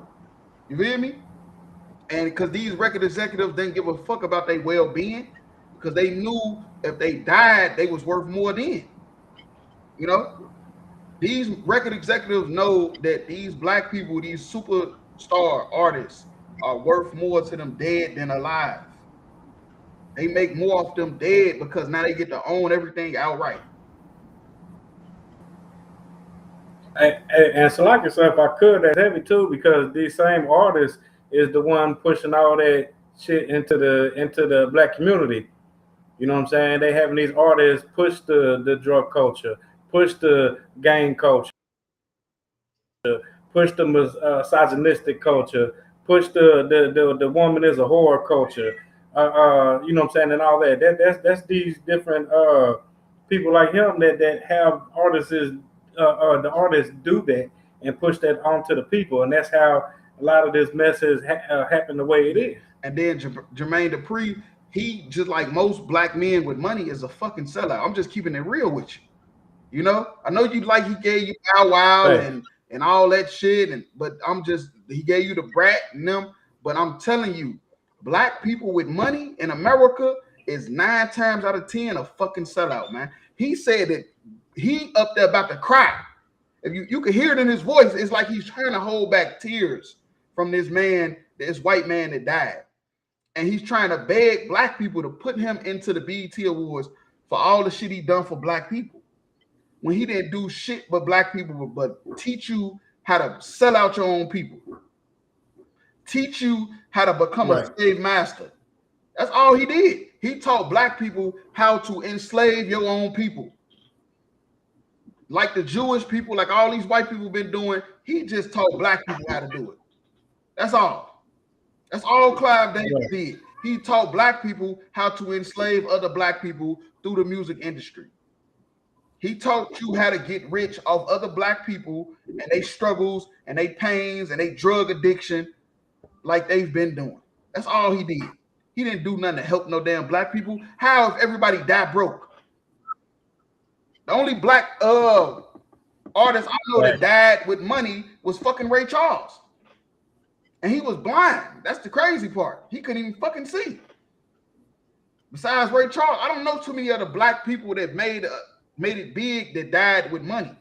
You feel me? And because these record executives didn't give a fuck about their well-being, because they knew if they died, they was worth more then. You know? These record executives know that these black people, these superstar artists, are worth more to them dead than alive. They make more off them dead because now they get to own everything outright. And so like I said, if I could, that's heavy too, because these same artists is the one pushing all that shit into the black community. You know what I'm saying? They having these artists push the drug culture, push the gang culture, push the misogynistic culture, push the woman is a whore culture. You know what I'm saying, and all that. That's these different people like him that have artists. The artists do that and push that onto the people, and that's how a lot of this mess has happened the way it is. And then Jermaine Dupri, he just like most black men with money is a fucking sellout. I'm just keeping it real with you. You know, I know you like he gave you Bow Wow and all that shit, but he gave you the Brat and them. But I'm telling you, black people with money in America is 9 times out of 10 a fucking sellout, man. He said that he up there about to cry. If you can hear it in his voice, it's like he's trying to hold back tears from this white man that died. And he's trying to beg black people to put him into the BET Awards for all the shit he done for black people. When he didn't do shit but black people, but teach you how to sell out your own people. Teach you how to become a slave master. That's all he did. He taught black people how to enslave your own people. Like the Jewish people, like all these white people been doing, he just taught black people how to do it. That's all. That's all Clive Davis did. He taught black people how to enslave other black people through the music industry. He taught you how to get rich off other black people and they struggles and they pains and they drug addiction like they've been doing. That's all he did. He didn't do nothing to help no damn black people. How if everybody died broke? The only black artist I know that died with money was fucking Ray Charles. And he was blind. That's the crazy part. He couldn't even fucking see. Besides Ray Charles, I don't know too many other black people that made it big that died with money.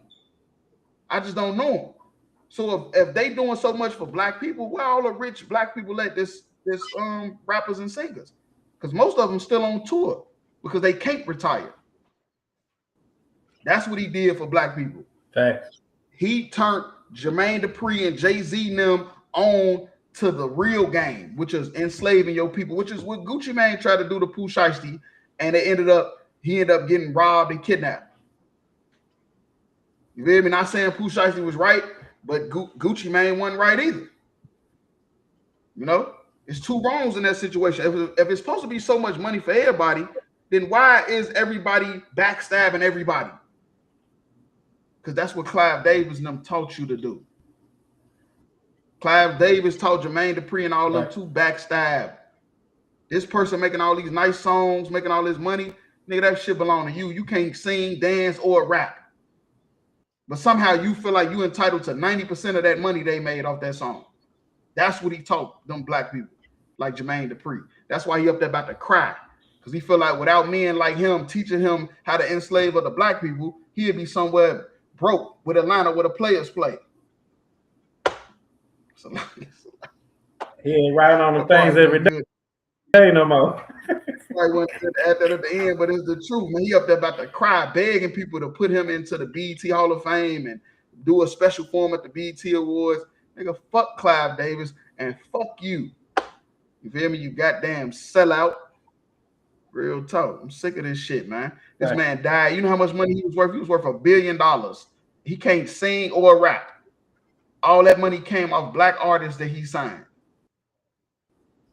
I just don't know them. So if they doing so much for black people, where all the rich black people at this rappers and singers? Because most of them still on tour because they can't retire. That's what he did for black people. Facts. He turned Jermaine Dupri and Jay-Z and them on to the real game, which is enslaving your people, which is what Gucci Mane tried to do to Pooh Shiesty, and he ended up getting robbed and kidnapped. You feel me? Not saying Pooh Shiesty was right, but Gucci Mane wasn't right either. You know, it's two wrongs in that situation. If it's supposed to be so much money for everybody, then why is everybody backstabbing everybody? Because that's what Clive Davis and them taught you to do. Clive Davis taught Jermaine Dupri and all them to backstab. This person making all these nice songs, making all this money, nigga, that shit belong to you. You can't sing, dance, or rap. But somehow you feel like you entitled to 90% of that money they made off that song. That's what he taught them black people, like Jermaine Dupri. That's why he up there about to cry. Because he feel like without men like him teaching him how to enslave other black people, he'd be somewhere broke with Atlanta where the players play. So, he ain't writing on the things every day no more. Right when at the end, but it's the truth, man. He up there about to cry, begging people to put him into the BET Hall of Fame and do a special for him at the BET Awards. Nigga, fuck Clive Davis and fuck you. You feel me? You goddamn sellout. Real talk. I'm sick of this shit, man. This man died. You know how much money he was worth? He was worth $1 billion. He can't sing or rap. All that money came off black artists that he signed.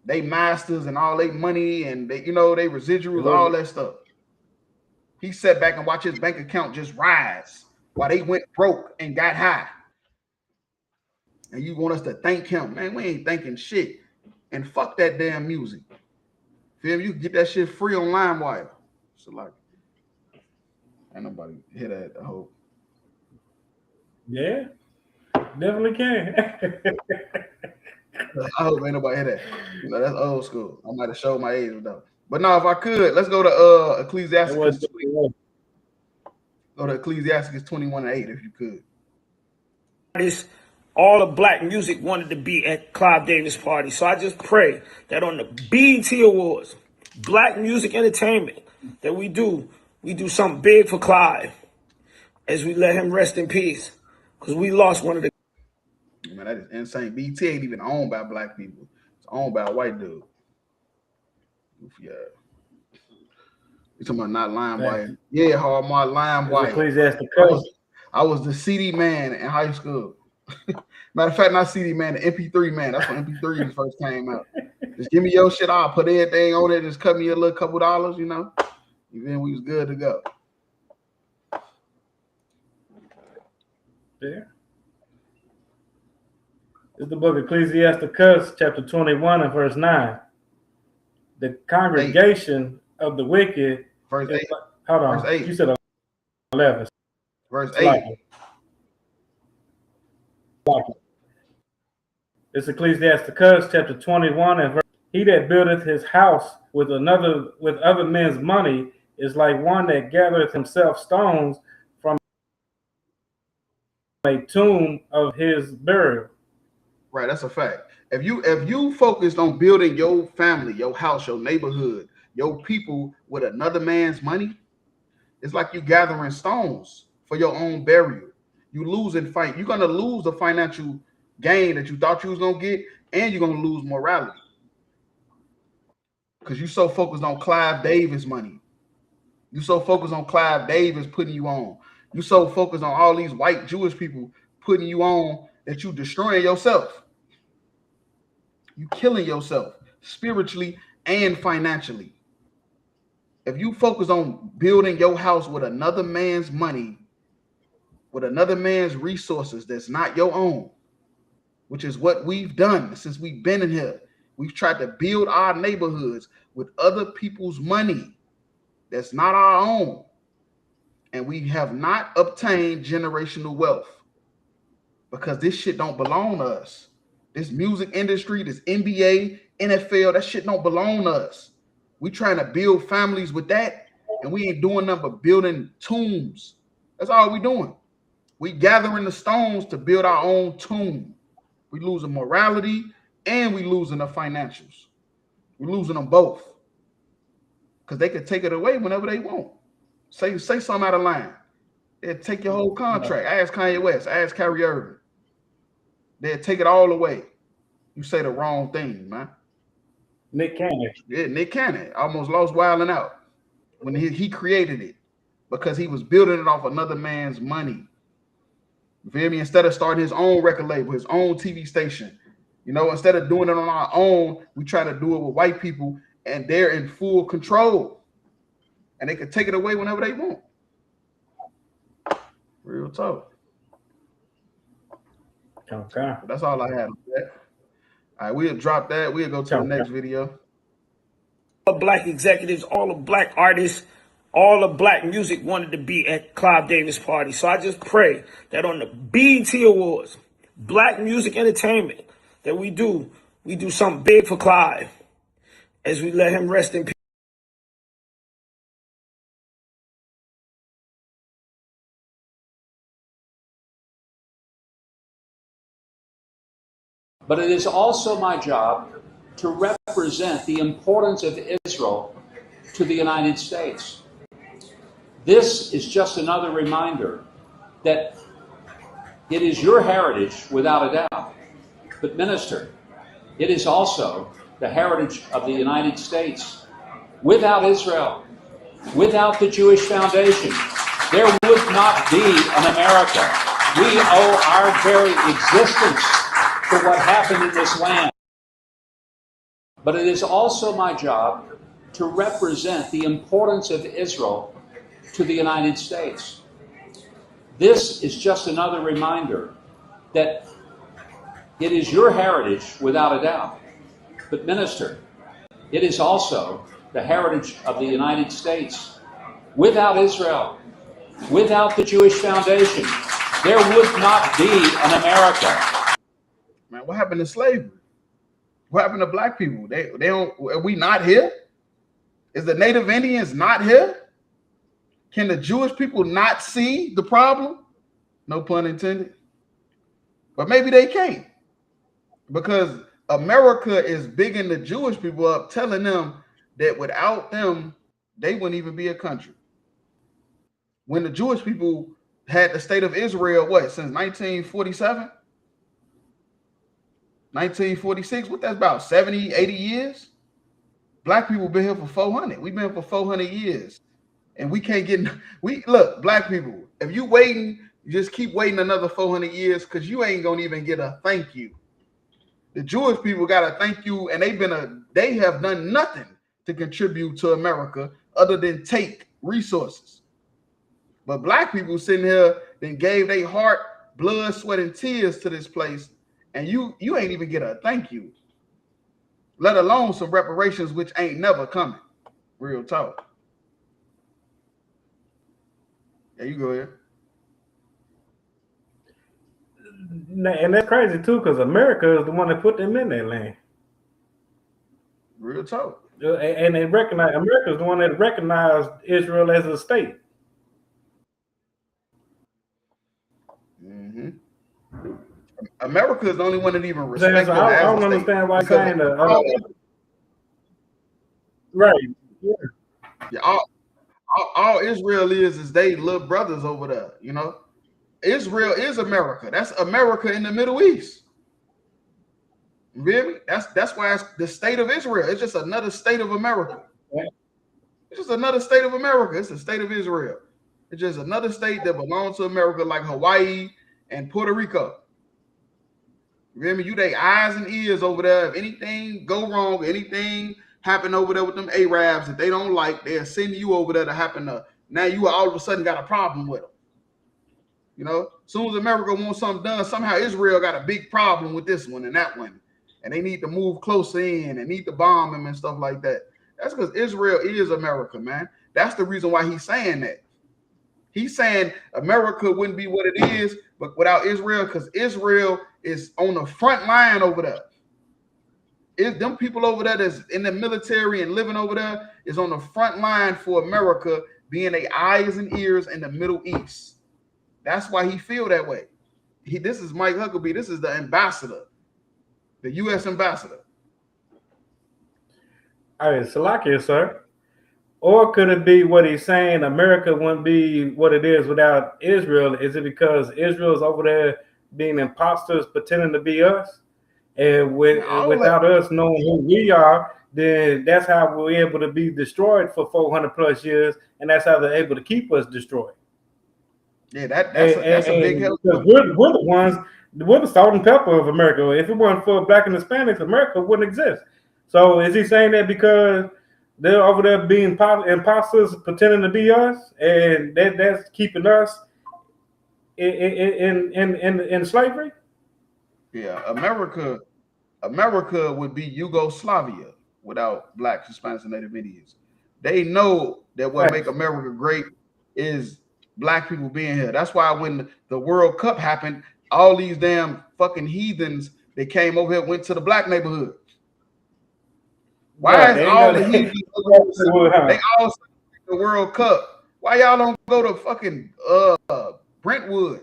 They masters and all their money and they, you know, they residuals, all that stuff. He sat back and watched his bank account just rise while they went broke and got high. And you want us to thank him, man? We ain't thanking shit. And fuck that damn music. Feel me? You can get that shit free on LimeWire. So like, ain't nobody hit that. I hope. Yeah, definitely can. I hope ain't nobody hit that. You know, that's old school. I might have showed my age though. But no, if I could, let's go to Ecclesiastes. Go to Ecclesiastes 21:8 if you could. All the black music wanted to be at Clive Davis' party. So I just pray that on the BET Awards, Black Music Entertainment, that we do something big for Clive as we let him rest in peace. Because we lost one of the... Man, that is insane. BET ain't even owned by black people. It's owned by a white dude. Yeah. You talking about not LimeWire? Yeah, Hallmark LimeWire. I was the CD man in high school. Matter of fact, not CD man, the MP3 man. That's when MP3s first came out. Just give me your shit. I'll put everything on it. Just cut me a little couple dollars, you know. And then we was good to go. Yeah. It's the book of Ecclesiasticus, chapter 21 and verse 9. The congregation of the wicked. Verse 8. Hold on. Verse 8. You said 11. Verse 8. It's Ecclesiasticus chapter 21 and verse. He that buildeth his house with other men's money is like one that gathereth himself stones from a tomb of his burial. Right, that's a fact. If you focused on building your family, your house, your neighborhood, your people with another man's money, it's like you gathering stones for your own burial. You losing fight. You're gonna lose the financial gain that you thought you was gonna get, and you're gonna lose morality because you so focused on Clive Davis money. You so focused on Clive Davis putting you on. You so focused on all these white Jewish people putting you on that you destroying yourself. You killing yourself spiritually and financially. If you focus on building your house with another man's money, with another man's resources that's not your own, which is what we've done since we've been in here. We've tried to build our neighborhoods with other people's money that's not our own. And we have not obtained generational wealth because this shit don't belong to us. This music industry, this NBA, NFL, that shit don't belong to us. We trying to build families with that, and we ain't doing nothing but building tombs. That's all we doing. We gathering the stones to build our own tomb. We losing morality and we losing the financials. We losing them both because they could take it away whenever they want. Say something out of line. They'll take your whole contract. Ask Kanye West. Ask Kyrie Irving. They'll take it all away. You say the wrong thing, man. Nick Cannon. Yeah, Nick Cannon almost lost Wildin' Out when he created it because he was building it off another man's money. You feel me? Instead of starting his own record label, his own TV station, you know, instead of doing it on our own, we try to do it with white people, and they're in full control, and they can take it away whenever they want. Real talk. Okay. That's all I had on that. All right, we'll drop that. We'll go to the next video. the black executives, all the black artists, all the black music wanted to be at Clive Davis' party. So I just pray that on the BET Awards, Black Music Entertainment, that we do something big for Clive as we let him rest in peace. But it is also my job to represent the importance of Israel to the United States. This is just another reminder that it is your heritage without a doubt. But minister, it is also the heritage of the United States. Without Israel, without the Jewish foundation, there would not be an America. We owe our very existence for what happened in this land. But it is also my job to represent the importance of Israel to the United States. This is just another reminder that it is your heritage without a doubt. But minister, it is also the heritage of the United States. Without Israel, without the Jewish foundation, there would not be an America. Man, what happened to slavery? What happened to black people? They don't. Are we not here? Is the Native Indians not here? Can the Jewish people not see the problem? No pun intended. But maybe they can't, because America is bigging the Jewish people up, telling them that without them, they wouldn't even be a country. When the Jewish people had the state of Israel, what, since 1947? 1946, what that's about 70, 80 years? Black people been here for 400. We've been here for 400 years. And we can't get, look, black people, if you waiting, just keep waiting another 400 years, because you ain't gonna even get a thank you. The Jewish people got a thank you, and they have done nothing to contribute to America other than take resources. But black people sitting here then gave their heart, blood, sweat, and tears to this place, and you ain't even get a thank you, let alone some reparations, which ain't never coming. Real talk. Yeah, you go ahead. And that's crazy too, because America is the one that put them in that land. Real talk. And they recognize, America is the one that recognized Israel as a state. Mm-hmm. America is the only one that even respects. I don't understand why saying that. Right. Yeah. Yeah, all Israel is they little brothers over there, you know. Israel is America. That's America in the Middle East. Really? That's why it's the state of Israel. It's just another state of America. It's just another state of America. It's the state of Israel. It's just another state that belongs to America, like Hawaii and Puerto Rico. Remember, you they eyes and ears over there. If anything go wrong, anything happen over there with them Arabs that they don't like, they'll send you over there to happen to. Now you all of a sudden got a problem with them. You know, as soon as America wants something done, somehow Israel got a big problem with this one and that one, and they need to move closer in and need to bomb them and stuff like that. That's because Israel is America, man. That's the reason why he's saying that. He's saying America wouldn't be what it is, but without Israel, because Israel is on the front line over there. Them people over there that's in the military and living over there is on the front line for America, being their eyes and ears in the Middle East. That's why he feel that way. This is Mike Huckabee. This is the ambassador, the U.S. ambassador. All right, Salakia, sir. Or could it be what he's saying, America wouldn't be what it is without Israel? Is it because Israel's over there being imposters, pretending to be us? And without us knowing who we are, then that's how we're able to be destroyed for 400 plus years, and that's how they're able to keep us destroyed. Yeah, that's a big help. We're the ones, we're the salt and pepper of America. If it weren't for black and Hispanics, America wouldn't exist. So is he saying that because they're over there being imposters, pretending to be us, and that's keeping us in slavery? Yeah, America would be Yugoslavia without blacks, Hispanics, and Native Indians. They know that what make America great is black people being here. That's why when the World Cup happened, all these damn fucking heathens that came over here went to the black neighborhood. Why is all the heathens they all the World Cup? Why y'all don't go to fucking Brentwood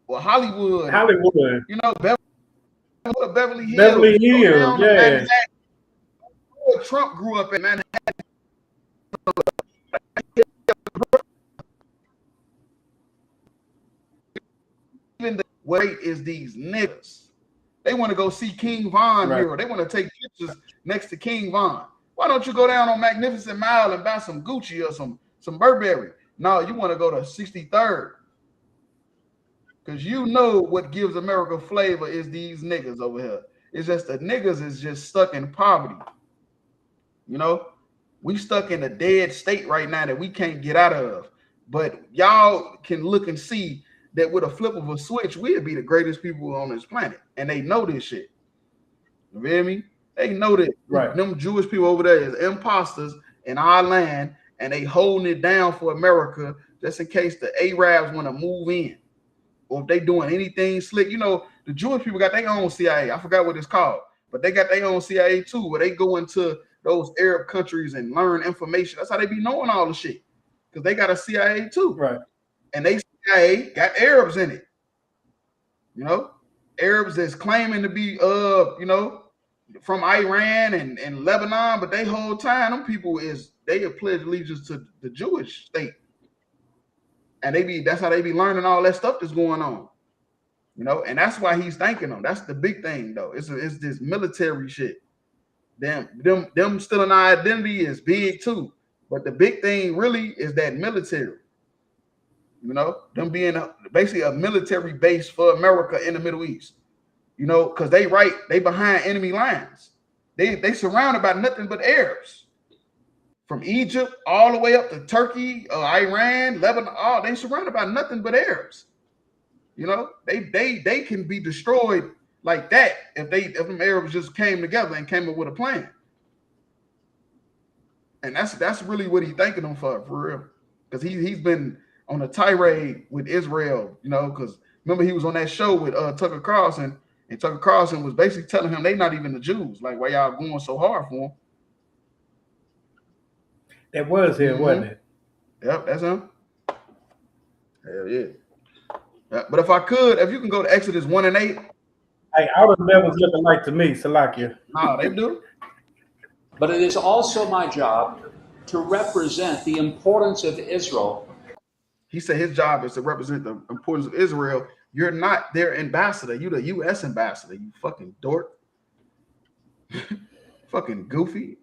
or Hollywood? You know, Beverly Hills. Beverly Hills, yeah. Trump grew up in Manhattan. Even the weight is these niggas. They want to go see King Von mural. They want to take pictures next to King Von. Why don't you go down on Magnificent Mile and buy some Gucci or some Burberry? No, you want to go to 63rd. Because you know what gives America flavor is these niggas over here. It's just the niggas is just stuck in poverty. You know, we stuck in a dead state right now that we can't get out of. But y'all can look and see that with a flip of a switch, we'd be the greatest people on this planet. And they know this shit. You feel me? They know that them Jewish people over there is imposters in our land, and they holding it down for America just in case the Arabs want to move in. Or if they doing anything slick. You know, the Jewish people got their own CIA. I forgot what it's called. But they got their own CIA too, where they go into those Arab countries and learn information. That's how they be knowing all the shit. Because they got a CIA too. Right. And they CIA got Arabs in it. You know? Arabs that's claiming to be you know, from Iran and Lebanon, but they whole time them people they have pledged allegiance to the Jewish state. And that's how they be learning all that stuff that's going on. You know, and that's why he's thanking them. That's the big thing though. It's this military shit. Them stealing our identity is big too. But the big thing really is that military. You know, them being basically a military base for America in the Middle East. You know, because they behind enemy lines. They surrounded by nothing but Arabs. From Egypt all the way up to Turkey, Iran, Lebanon, they surrounded by nothing but Arabs. You know, they can be destroyed like that if them Arabs just came together and came up with a plan. And that's really what he's thanking them for real. Because he's been on a tirade with Israel, you know, because remember he was on that show with Tucker Carlson, and Tucker Carlson was basically telling him they not even the Jews. Like, why y'all going so hard for them? That was him, wasn't it? Yep, that's him. Hell yeah. But if you can go to Exodus 1 and 8. Hey, all the devils looking like to me, Salakia. No, they do. But it is also my job to represent the importance of Israel. He said his job is to represent the importance of Israel. You're not their ambassador. You're the U.S. ambassador, you fucking dork. Fucking goofy.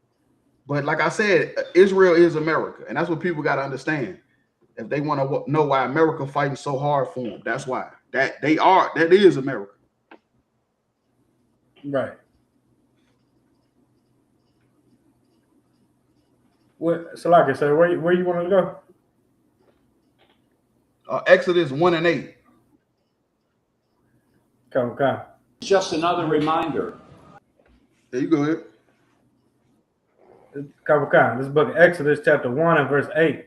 But like I said, Israel is America. And that's what people got to understand. If they want to know why America fighting so hard for them, that's why. That is America. Right. So like I said, where you want to go? Exodus 1 and 8. Come. Just another reminder. There you go ahead. Come. This book of Exodus chapter 1 and verse 8.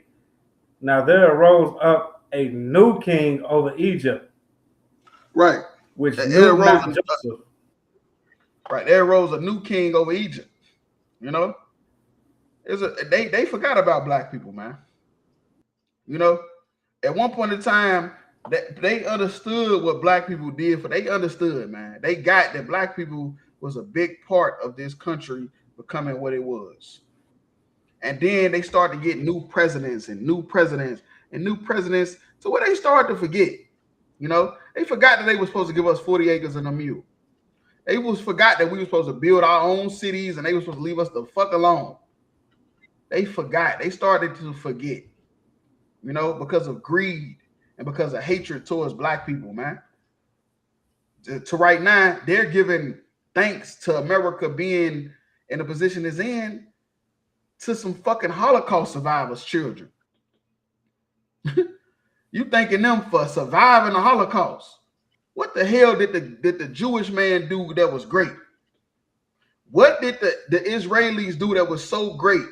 Now there arose up a new king over Egypt. Right. Which knew not Joseph. Right. There arose a new king over Egypt. You know? They forgot about black people, man. You know? At one point in time, they understood what black people did. They understood, man. They got that black people was a big part of this country becoming what it was. And then they started to get new presidents. So what they started to forget, you know, they forgot that they were supposed to give us 40 acres and a mule. They forgot that we were supposed to build our own cities and they were supposed to leave us the fuck alone. They forgot. They started to forget, you know, because of greed and because of hatred towards black people, man. To right now, they're giving thanks to America being in the position it's in to some fucking Holocaust survivors' children. You thanking them for surviving the Holocaust. What the hell did the Jewish man do that was great? What did the Israelis do that was so great,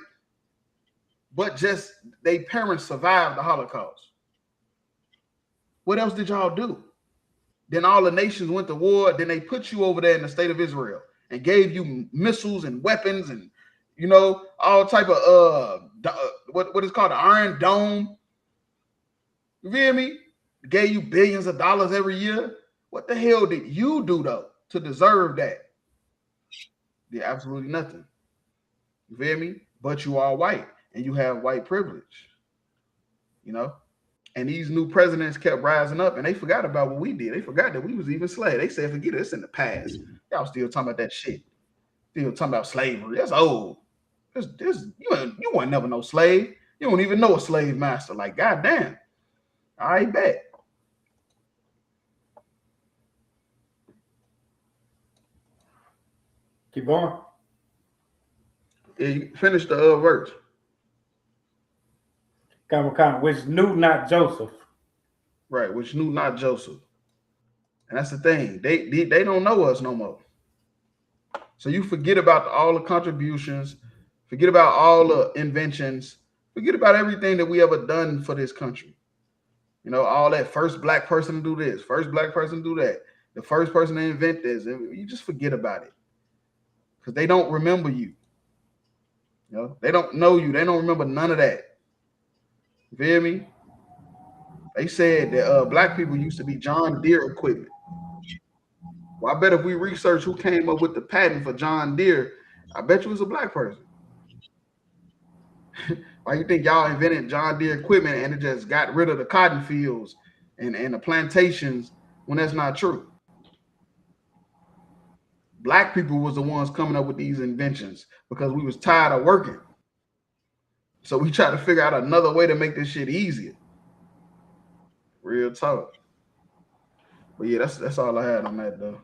but just their parents survived the Holocaust? What else did y'all do? Then all the nations went to war. Then they put you over there in the state of Israel and gave you missiles and weapons and, you know, all type of what is called the Iron Dome. You feel me? Gave you billions of dollars every year. What the hell did you do though to deserve that? Yeah, absolutely nothing. You feel me? But you are white and you have white privilege. You know? And these new presidents kept rising up and they forgot about what we did. They forgot that we was even slaves. They said, forget it, it's in the past. Y'all still talking about that shit. Still talking about slavery. That's old. You weren't never no slave. You don't even know a slave master. Like, goddamn. I bet. Keep going. Yeah, you finish the verse. Which knew not Joseph. Right, which knew not Joseph. And that's the thing. They don't know us no more. So you forget about all the contributions, forget about all the inventions, forget about everything that we ever done for this country. You know, all that first black person to do this, first black person to do that, the first person to invent this. You just forget about it. Because they don't remember you. You know, they don't know you. They don't remember none of that. You feel me? They said that black people used to be John Deere equipment. Well, I bet if we research who came up with the patent for John Deere, I bet you it was a black person. Why you think y'all invented John Deere equipment and it just got rid of the cotton fields and the plantations when that's not true? Black people was the ones coming up with these inventions because we was tired of working. So we tried to figure out another way to make this shit easier. Real talk. But yeah, that's all I had on that though.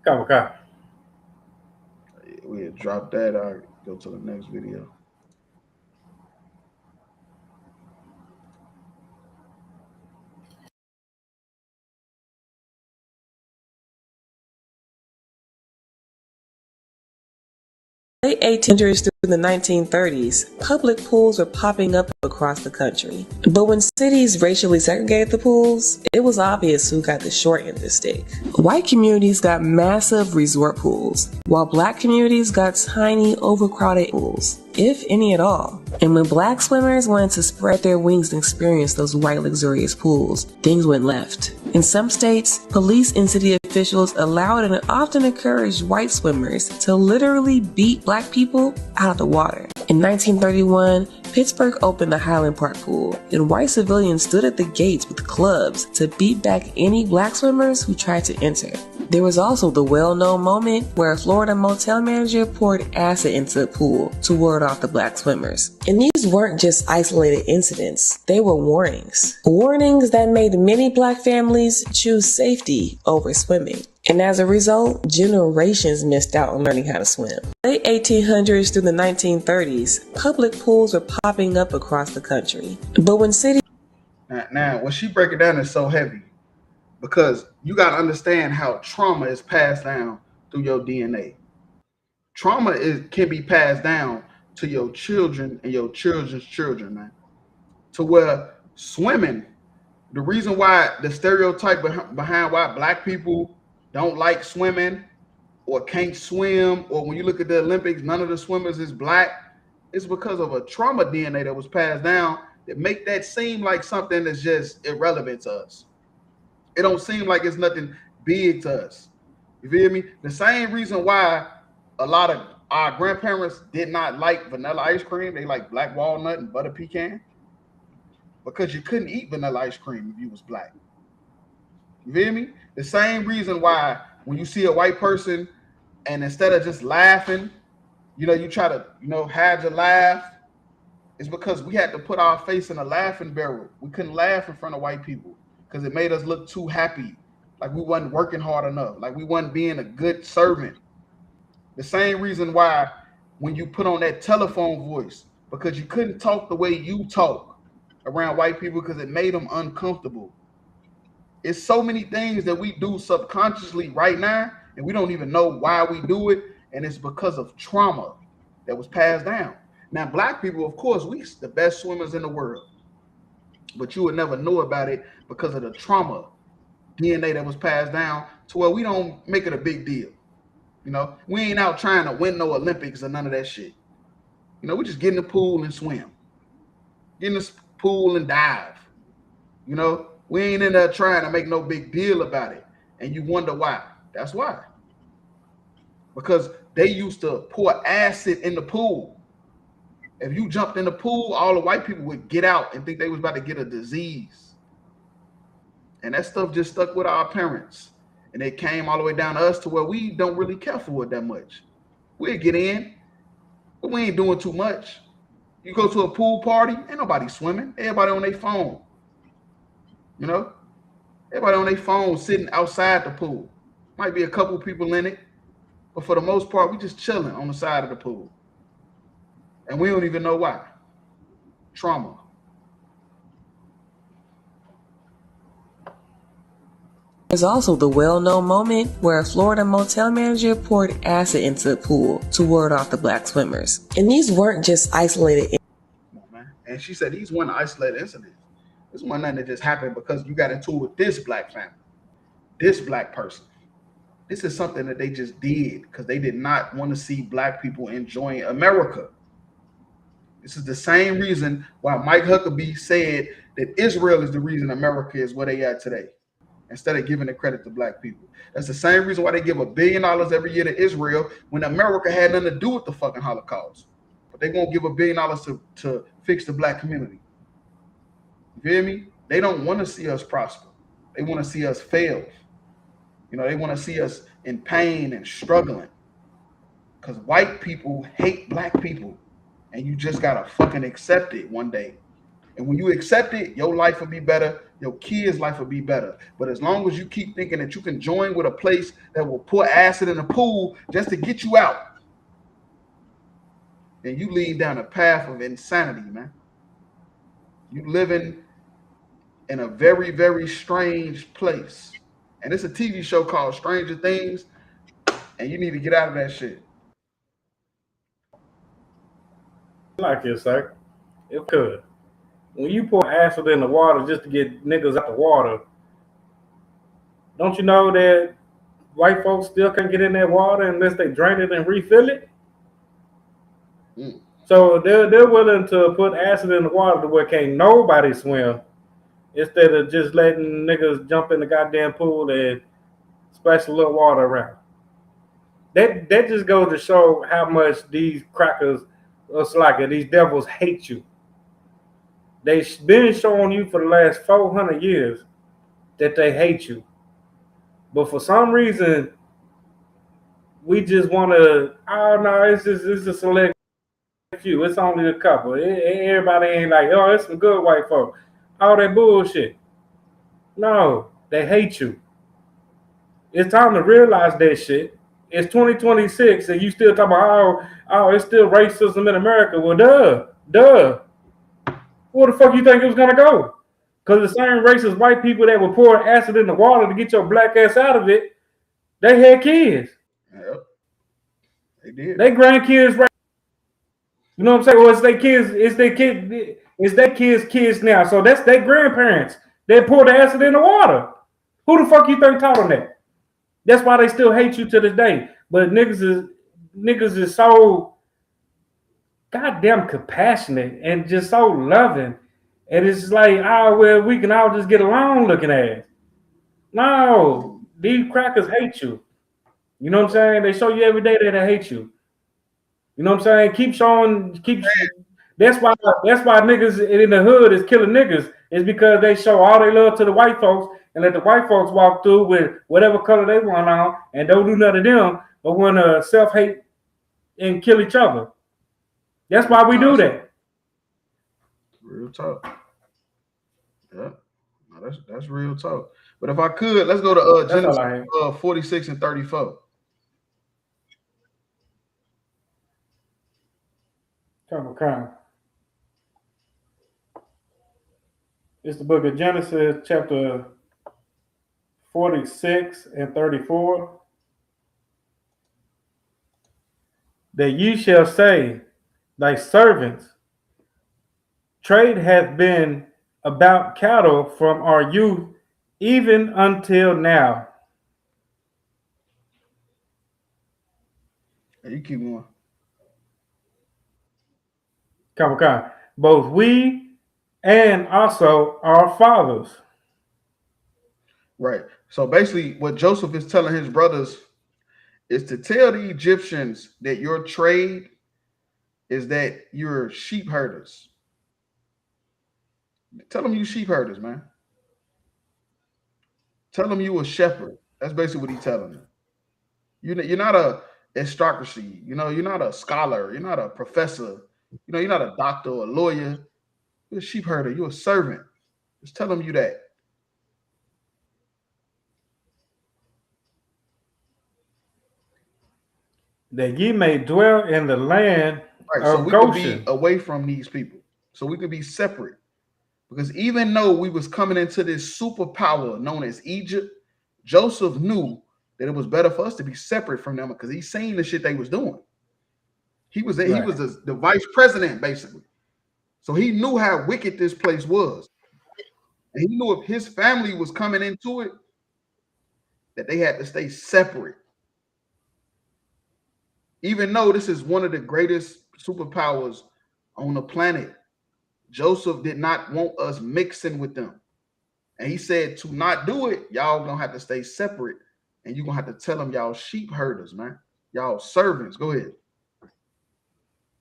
Okay. We'll drop that. I'll go to the next video. Late 1800s through the 1930s, public pools were popping up across the country. But when cities racially segregated the pools, it was obvious who got the short end of the stick. White communities got massive resort pools, while black communities got tiny, overcrowded pools, if any at all. And when black swimmers wanted to spread their wings and experience those white luxurious pools, things went left. In some states, police and city officials allowed and often encouraged white swimmers to literally beat black people out of the water. In 1931, Pittsburgh opened the Highland Park pool, and white civilians stood at the gates with clubs to beat back any black swimmers who tried to enter. There was also the well-known moment where a Florida motel manager poured acid into the pool to ward off the black swimmers. And these weren't just isolated incidents, they were warnings. Warnings that made many black families choose safety over swimming. And as a result, generations missed out on learning how to swim. Late 1800s through the 1930s, public pools were popping up across the country. But when cities... Now, when she break it down, it's so heavy. Because you got to understand how trauma is passed down through your DNA. Trauma can be passed down to your children and your children's children, man. To where swimming, the reason why the stereotype behind why black people don't like swimming or can't swim, or when you look at the Olympics, none of the swimmers is black, it's because of a trauma DNA that was passed down that make that seem like something that's just irrelevant to us. It don't seem like it's nothing big to us. You feel me? The same reason why a lot of our grandparents did not like vanilla ice cream. They like black walnut and butter pecan. Because you couldn't eat vanilla ice cream if you was black. You feel me? The same reason why when you see a white person and instead of just laughing, you try to, hide your laugh, it's because we had to put our face in a laughing barrel. We couldn't laugh in front of white people because it made us look too happy, like we wasn't working hard enough, like we wasn't being a good servant. The same reason why when you put on that telephone voice, because you couldn't talk the way you talk around white people because it made them uncomfortable. it's so many things that we do subconsciously right now, and we don't even know why we do it, and it's because of trauma that was passed down. Now, black people, of course, we the best swimmers in the world, but you would never know about it because of the trauma DNA that was passed down to where we don't make it a big deal. You know, we ain't out trying to win no Olympics or none of that shit. You know, we just get in the pool and swim. Get in the pool and dive. You know, we ain't in there trying to make no big deal about it. And you wonder why. That's why. Because they used to pour acid in the pool. If you jumped in the pool, all the white people would get out and think they was about to get a disease. And that stuff just stuck with our parents. And it came all the way down to us to where we don't really care for it that much. We'll get in, but we ain't doing too much. You go to a pool party, ain't nobody swimming. Everybody on their phone. You know? Everybody on their phone sitting outside the pool. Might be a couple people in it, but for the most part, we just chilling on the side of the pool. And we don't even know why. Trauma. There's also the well-known moment where a Florida motel manager poured acid into the pool to ward off the black swimmers. And these weren't just isolated. Come on, man. And she said these weren't isolated incidents. This wasn't nothing that just happened because you got into it with this black family, this black person. This is something that they just did because they did not want to see black people enjoying America. This is the same reason why Mike Huckabee said that Israel is the reason America is where they are today, instead of giving the credit to black people. That's the same reason why they give $1 billion every year to Israel when America had nothing to do with the fucking Holocaust. But they won't give $1 billion to fix the black community. You feel me? They don't want to see us prosper. They want to see us fail. You know, they want to see us in pain and struggling. Because white people hate black people. And you just got to fucking accept it one day. And when you accept it, your life will be better. Your kids' life will be better. But as long as you keep thinking that you can join with a place that will put acid in the pool just to get you out, then you lead down a path of insanity, man. You living in a very, very strange place. And it's a TV show called Stranger Things, and you need to get out of that shit. Like this, sir. It could. When you pour acid in the water just to get niggas out the water, don't you know that white folks still can't get in that water unless they drain it and refill it? Mm. So they're willing to put acid in the water to where can't nobody swim, instead of just letting niggas jump in the goddamn pool and splash a little water around. That just goes to show how much these crackers, these devils hate you. They've been showing you for the last 400 years that they hate you. But for some reason, we just want to, oh no, it's just a select few. It's only a couple. Everybody ain't like, oh, it's some good white folk. All that bullshit. No, they hate you. It's time to realize that shit. It's 2026 and you still talking about, oh, it's still racism in America. Well, duh. Where the fuck you think it was gonna go? Because the same racist white people that were pouring acid in the water to get your black ass out of it, they had kids. Yep. They did. They grandkids, you know what I'm saying? Well, it's their kids now. So that's their grandparents. They poured the acid in the water. Who the fuck you think taught them that? That's why they still hate you to this day. But niggas is so goddamn compassionate and just so loving. And it's like, oh, well, we can all just get along looking at it. No, these crackers hate you. You know what I'm saying? They show you every day that they hate you. You know what I'm saying? That's why niggas in the hood is killing niggas. Is because they show all their love to the white folks and let the white folks walk through with whatever color they want on and don't do nothing to them, but want to self-hate and kill each other. That's why we do that. Real talk. Yeah, no, that's real talk. But if I could, let's go to Genesis 46 and 34. Come. It's the book of Genesis, chapter 46 and 34, that ye shall say, thy servants, trade hath been about cattle from our youth even until now. You keep going. Come. Both we and also our fathers. Right. So basically, what Joseph is telling his brothers is to tell the Egyptians that your trade is that you're sheep herders. Tell them you sheep herders, man. Tell them you a shepherd. That's basically what he's telling them. You're not a aristocracy. You're not a scholar. You're not a professor. You're not a doctor or a lawyer. You're a sheep herder. You're a servant. Just tell them you that. That ye may dwell in the land Right. of So we Goshen. could be away from these people. So we could be separate. Because even though we was coming into this superpower known as Egypt, Joseph knew that it was better for us to be separate from them because he's seen the shit they was doing. He was the vice president, basically. So he knew how wicked this place was. And he knew if his family was coming into it, that they had to stay separate. Even though this is one of the greatest superpowers on the planet, Joseph did not want us mixing with them. And he said to not do it, y'all gonna have to stay separate. And you're gonna have to tell them y'all sheep herders, man. Y'all servants. Go ahead.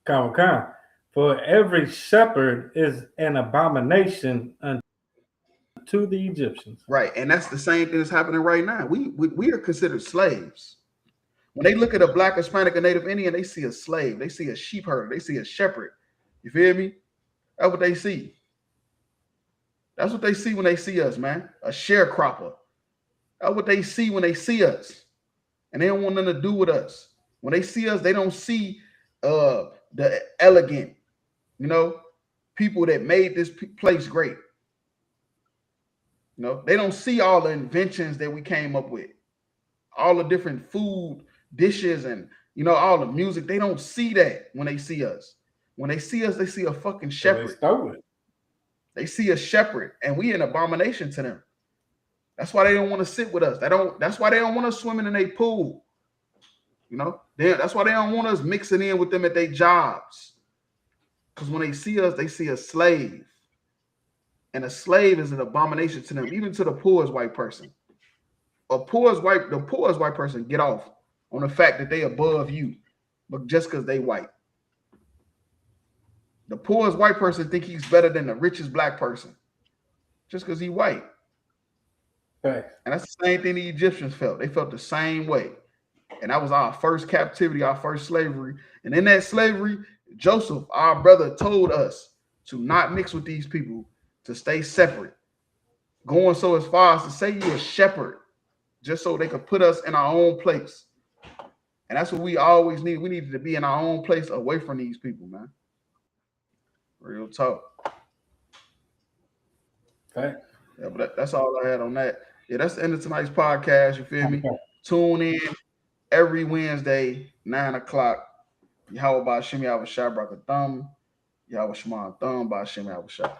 Come. For every shepherd is an abomination unto the Egyptians. Right. And that's the same thing that's happening right now. We are considered slaves. When they look at a Black, Hispanic, or Native Indian, they see a slave. They see a sheep herder. They see a shepherd. You feel me? That's what they see. That's what they see when they see us, man. A sharecropper. That's what they see when they see us. And they don't want nothing to do with us. When they see us, they don't see the elegant, people that made this place great. They don't see all the inventions that we came up with. All the different food dishes and, all the music. They don't see that when they see us. When they see us, they see a fucking shepherd. They see a shepherd, and we an abomination to them. That's why they don't want to sit with us. That's why they don't want us swimming in their pool. That's why they don't want us mixing in with them at their jobs. Because when they see us, they see a slave. And a slave is an abomination to them, even to the poorest white person. The poorest white person get off on the fact that they above you, but just because they white. The poorest white person think he's better than the richest Black person, just because he white. Right. And that's the same thing the Egyptians felt. They felt the same way. And that was our first captivity, our first slavery. And in that slavery, Joseph, our brother, told us to not mix with these people, to stay separate. Going so as far as to say you're a shepherd, just so they could put us in our own place. And that's what we always need. We needed to be in our own place away from these people, man. Real talk. Okay. Yeah, but that's all I had on that. Yeah, that's the end of tonight's podcast. You feel me? Tune in every Wednesday, 9 o'clock. Yahweh by Shimmy Abba Shah Brakathum. Yahweh Shema Thumb by Shimmy Abba Shah.